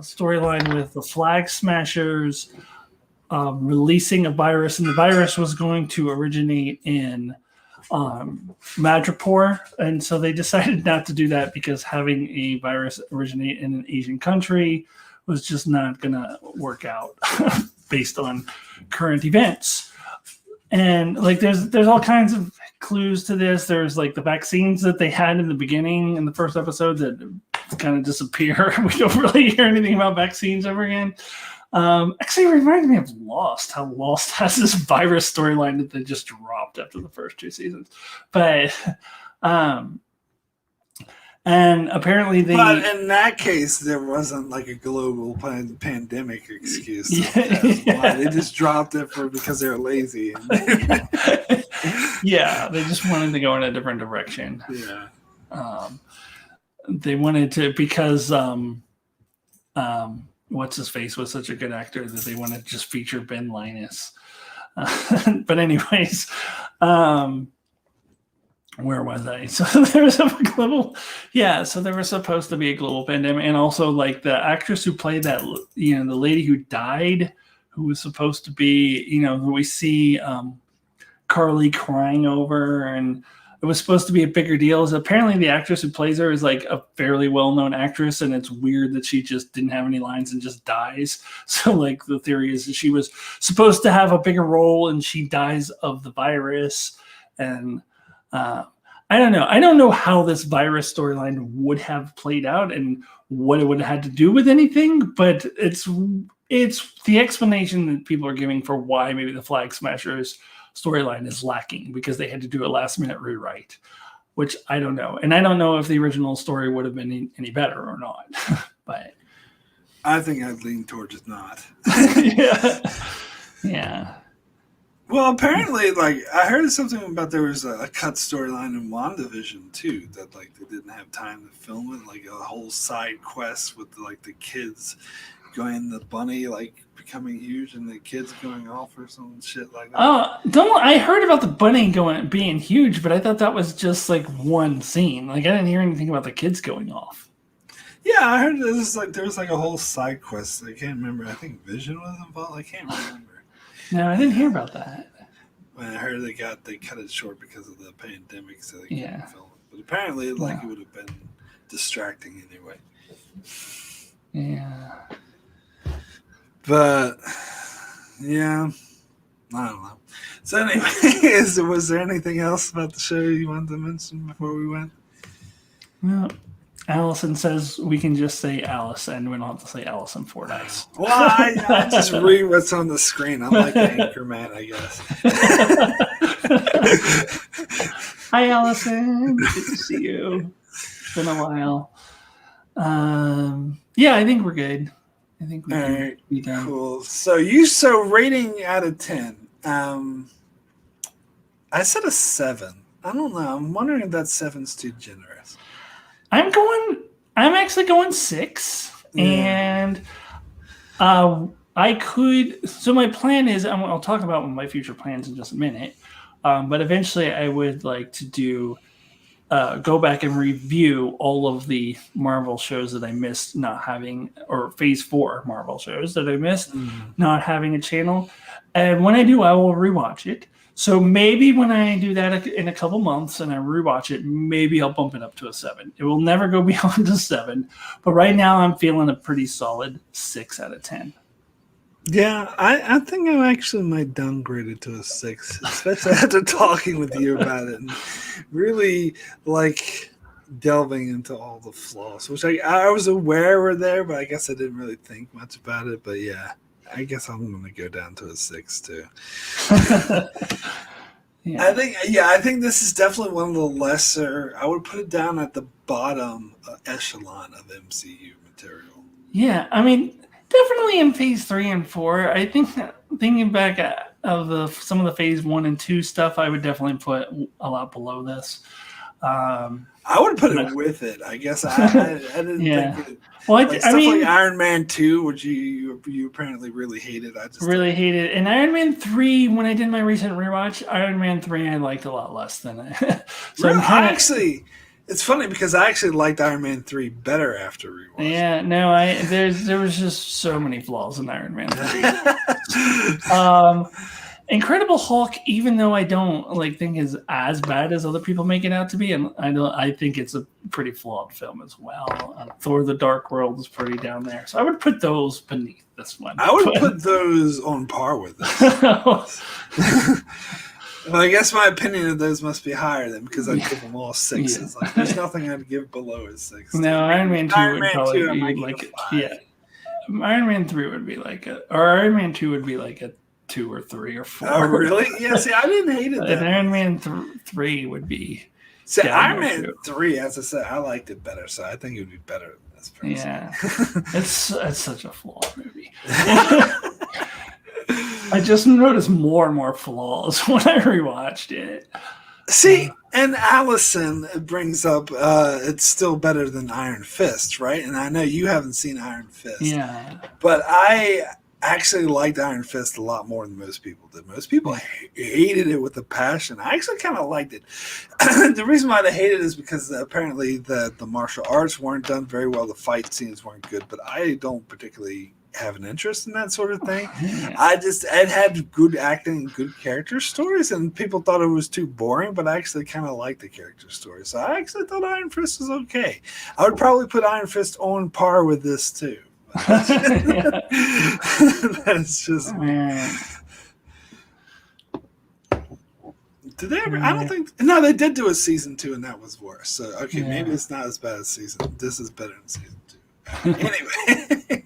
Speaker 2: storyline with the Flag Smashers releasing a virus, and the virus was going to originate in Madripoor, and so they decided not to do that because having a virus originate in an Asian country was just not going to work out based on current events. And like there's all kinds of clues to this. There's like the vaccines that they had in the beginning in the first episode that kind of disappear. We don't really hear anything about vaccines ever again. Actually, it reminded me of Lost, how Lost has this virus storyline that they just dropped after the first 2 seasons. But and apparently
Speaker 1: But in that case, there wasn't like a global pandemic excuse. Yeah. They just dropped it because they're lazy.
Speaker 2: Yeah, they just wanted to go in a different direction.
Speaker 1: Yeah.
Speaker 2: They wanted to because what's his face was such a good actor that they wanted to just feature Ben Linus. But anyways, where was I? So there was a global, so there was supposed to be a global pandemic, and also like the actress who played that, the lady who died, who was supposed to be, who we see Carly crying over, and it was supposed to be a bigger deal. Is apparently the actress who plays her is like a fairly well-known actress, and it's weird that she just didn't have any lines and just dies. So like the theory is that she was supposed to have a bigger role and she dies of the virus. And I don't know. I don't know how this virus storyline would have played out and what it would have had to do with anything, but it's the explanation that people are giving for why maybe the Flag Smashers storyline is lacking, because they had to do a last minute rewrite, which I don't know. And I don't know if the original story would have been any better or not. But
Speaker 1: I think I'd lean towards not.
Speaker 2: Yeah.
Speaker 1: Well, apparently, like I heard something about there was a cut storyline in WandaVision too, that like they didn't have time to film it, like a whole side quest with like the kids going, the bunny like becoming huge and the kids going off or some shit like that.
Speaker 2: I heard about the bunny being huge, but I thought that was just like one scene. Like I didn't hear anything about the kids going off.
Speaker 1: Yeah, I heard there was like a whole side quest. I can't remember. I think Vision was involved. I can't remember.
Speaker 2: No, I didn't hear about that.
Speaker 1: When I heard they cut it short because of the pandemic, so they couldn't film it. But apparently, it would have been distracting anyway.
Speaker 2: Yeah.
Speaker 1: But yeah, I don't know. So anyway, was there anything else about the show you wanted to mention before we went?
Speaker 2: Well, Allison says we can just say Alice, and we don't have to say Alison Fordyce.
Speaker 1: Well, I just read what's on the screen. I'm like the anchor man, I guess.
Speaker 2: Hi, Allison. Good to see you. It's been a while. Yeah, I think we're good. I think we can be done.
Speaker 1: Cool. So rating out of 10. I said a 7. I don't know. I'm wondering if that 7's too generous.
Speaker 2: I'm actually going 6, and I could. So my plan is, I'll talk about my future plans in just a minute. But eventually, I would like to do go back and review all of the Marvel shows that I missed not having, or Phase 4 Marvel shows that I missed not having a channel. And when I do, I will rewatch it. So maybe when I do that in a couple months and I rewatch it, maybe I'll bump it up to a 7. It will never go beyond a 7. But right now I'm feeling a pretty solid 6 out of 10.
Speaker 1: Yeah, I think I actually might downgrade it to a 6, especially after talking with you about it. And really, like, delving into all the flaws, which I was aware were there, but I guess I didn't really think much about it. But yeah, I guess I'm going to go down to a 6 too.
Speaker 2: Yeah.
Speaker 1: I think this is definitely one of the lesser. I would put it down at the bottom echelon of MCU material.
Speaker 2: Yeah, I mean, definitely in Phase 3 and 4. I think thinking back of some of the Phase 1 and 2 stuff, I would definitely put a lot below this.
Speaker 1: I would put it with it. I guess I didn't think it.
Speaker 2: Well,
Speaker 1: like Iron Man 2, which you apparently really hated. I just
Speaker 2: really hated. And Iron Man 3, when I did my recent rewatch, Iron Man 3 I liked a lot less than it. So
Speaker 1: really? It's funny because I actually liked Iron Man 3 better after rewatch.
Speaker 2: Yeah, no, there was just so many flaws in Iron Man 3. Incredible Hulk, even though I don't think is as bad as other people make it out to be, and I think it's a pretty flawed film as well. Thor: The Dark World is pretty down there, so I would put those beneath this one.
Speaker 1: I would put those on par with this. Well, I guess my opinion of those must be higher then, because I'd give them all 6s. Yeah. There's nothing I'd give below a 6.
Speaker 2: No, Iron Man 2 would probably be like Iron Man 3 would be or Iron Man 2 would be like a 2 or 3 or 4.
Speaker 1: Oh, really? Yeah, see, I didn't hate it.
Speaker 2: And Iron Man 3 would be.
Speaker 1: See, Iron Man 3, as I said, I liked it better, so I think it would be better than this. Person.
Speaker 2: Yeah, it's such a flawed movie. I just noticed more and more flaws when I rewatched it.
Speaker 1: See, and Allison brings up it's still better than Iron Fist, right? And I know you haven't seen Iron Fist.
Speaker 2: Yeah.
Speaker 1: But I actually liked Iron Fist a lot more than most people did. Most people hated it with a passion. I actually kind of liked it. The reason why they hated it is because apparently the martial arts weren't done very well. The fight scenes weren't good. But I don't particularly have an interest in that sort of thing. It had good acting and good character stories, and people thought it was too boring, but I actually kind of liked the character story. So I actually thought Iron Fist was okay. I would probably put Iron Fist on par with this too. That's just Did they ever? I don't think. No, they did do a season 2, and that was worse. So okay, maybe it's not as bad as season. This is better than season 2. Anyway.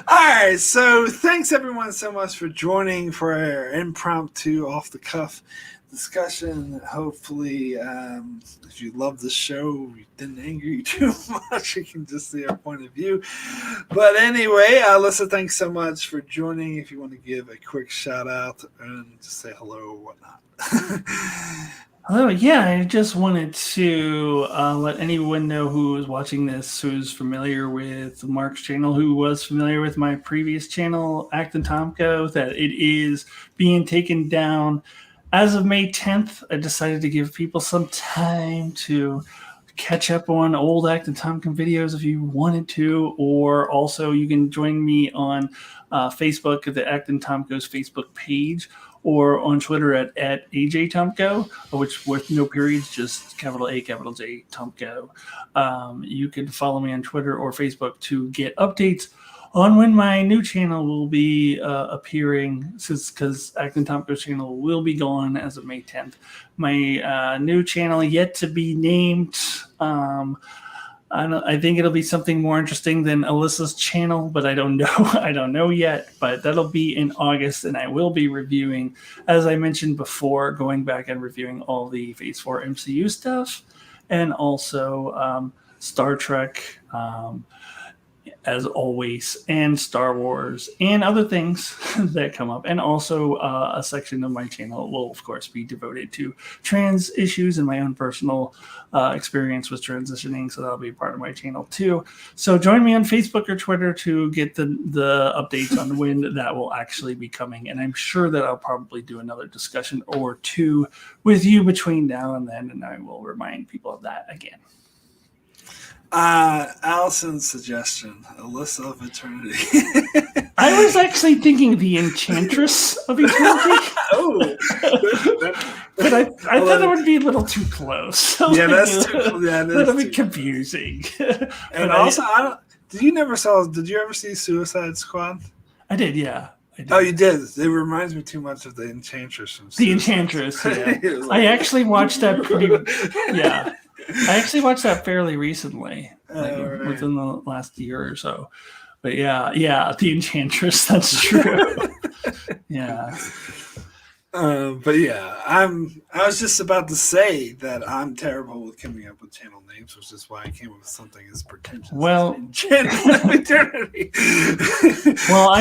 Speaker 1: All right, so thanks everyone so much for joining for our impromptu off-the-cuff discussion. Hopefully, if you love the show, it didn't anger you too much. You can just see our point of view. But anyway, Alyssa, thanks so much for joining. If you want to give a quick shout-out and just say hello or whatnot.
Speaker 2: Hello. Yeah, I just wanted to let anyone know who is watching this, who's familiar with Mark's channel, who was familiar with my previous channel, Acton Tomko, that it is being taken down. As of May 10th, I decided to give people some time to catch up on old Acton Tomko videos if you wanted to, or also you can join me on Facebook at the Acton Tomko's Facebook page, or on Twitter at AJ Tomko, which with no periods, just capital A, capital J, Tomko. You can follow me on Twitter or Facebook to get updates on when my new channel will be appearing, because Acton Tomko's channel will be gone as of May 10th. My new channel yet to be named. I think it'll be something more interesting than Alyssa's channel, but I don't know. I don't know yet, but that'll be in August, and I will be reviewing, as I mentioned before, going back and reviewing all the Phase 4 MCU stuff, and also Star Trek, as always, and Star Wars, and other things that come up. And also a section of my channel will, of course, be devoted to trans issues and my own personal experience with transitioning, so that'll be part of my channel too. So join me on Facebook or Twitter to get the updates on when that will actually be coming. And I'm sure that I'll probably do another discussion or two with you between now and then, and I will remind people of that again.
Speaker 1: Allison's suggestion, Alyssa of Eternity.
Speaker 2: I was actually thinking the Enchantress of Eternity. But I thought it would be a little too close.
Speaker 1: Yeah, that's too. Yeah,
Speaker 2: that'll be confusing.
Speaker 1: And also, did you ever see Suicide Squad?
Speaker 2: I did, yeah.
Speaker 1: Oh, you did. It reminds me too much of the Enchantress from
Speaker 2: The
Speaker 1: Suicide
Speaker 2: Enchantress, yeah.
Speaker 1: It was
Speaker 2: I actually watched that I actually watched that fairly recently, like
Speaker 1: right.
Speaker 2: within the last year or so. But yeah, the Enchantress, that's true. Yeah.
Speaker 1: But yeah, I was just about to say that I'm terrible with coming up with channel names, which is why I came up with something as pretentious
Speaker 2: Well,
Speaker 1: as Enchantment of Eternity.
Speaker 2: well,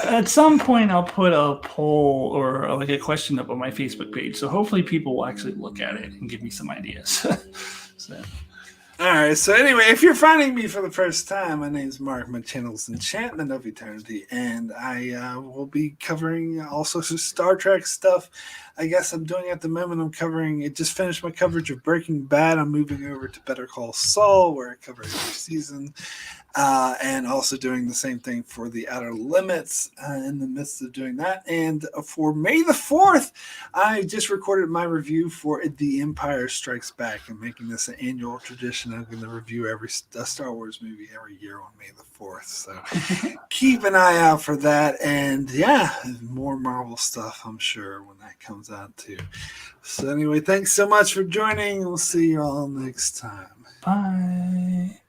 Speaker 2: at some point I'll put a poll or like a question up on my Facebook page, so hopefully people will actually look at it and give me some ideas. So.
Speaker 1: All right. So anyway, if you're finding me for the first time, my name's Mark. My channel's Enchantment of Eternity, and I will be covering all sorts of Star Trek stuff. I guess I'm doing at the moment. I'm covering. It just finished my coverage of Breaking Bad. I'm moving over to Better Call Saul, where I cover every season. And also doing the same thing for The Outer Limits in the midst of doing that. And for May the 4th, I just recorded my review for The Empire Strikes Back. I'm making this an annual tradition. I'm going to review every Star Wars movie every year on May the 4th. So keep an eye out for that. And yeah, more Marvel stuff, I'm sure, when that comes out too. So anyway, thanks so much for joining. We'll see you all next time.
Speaker 2: Bye.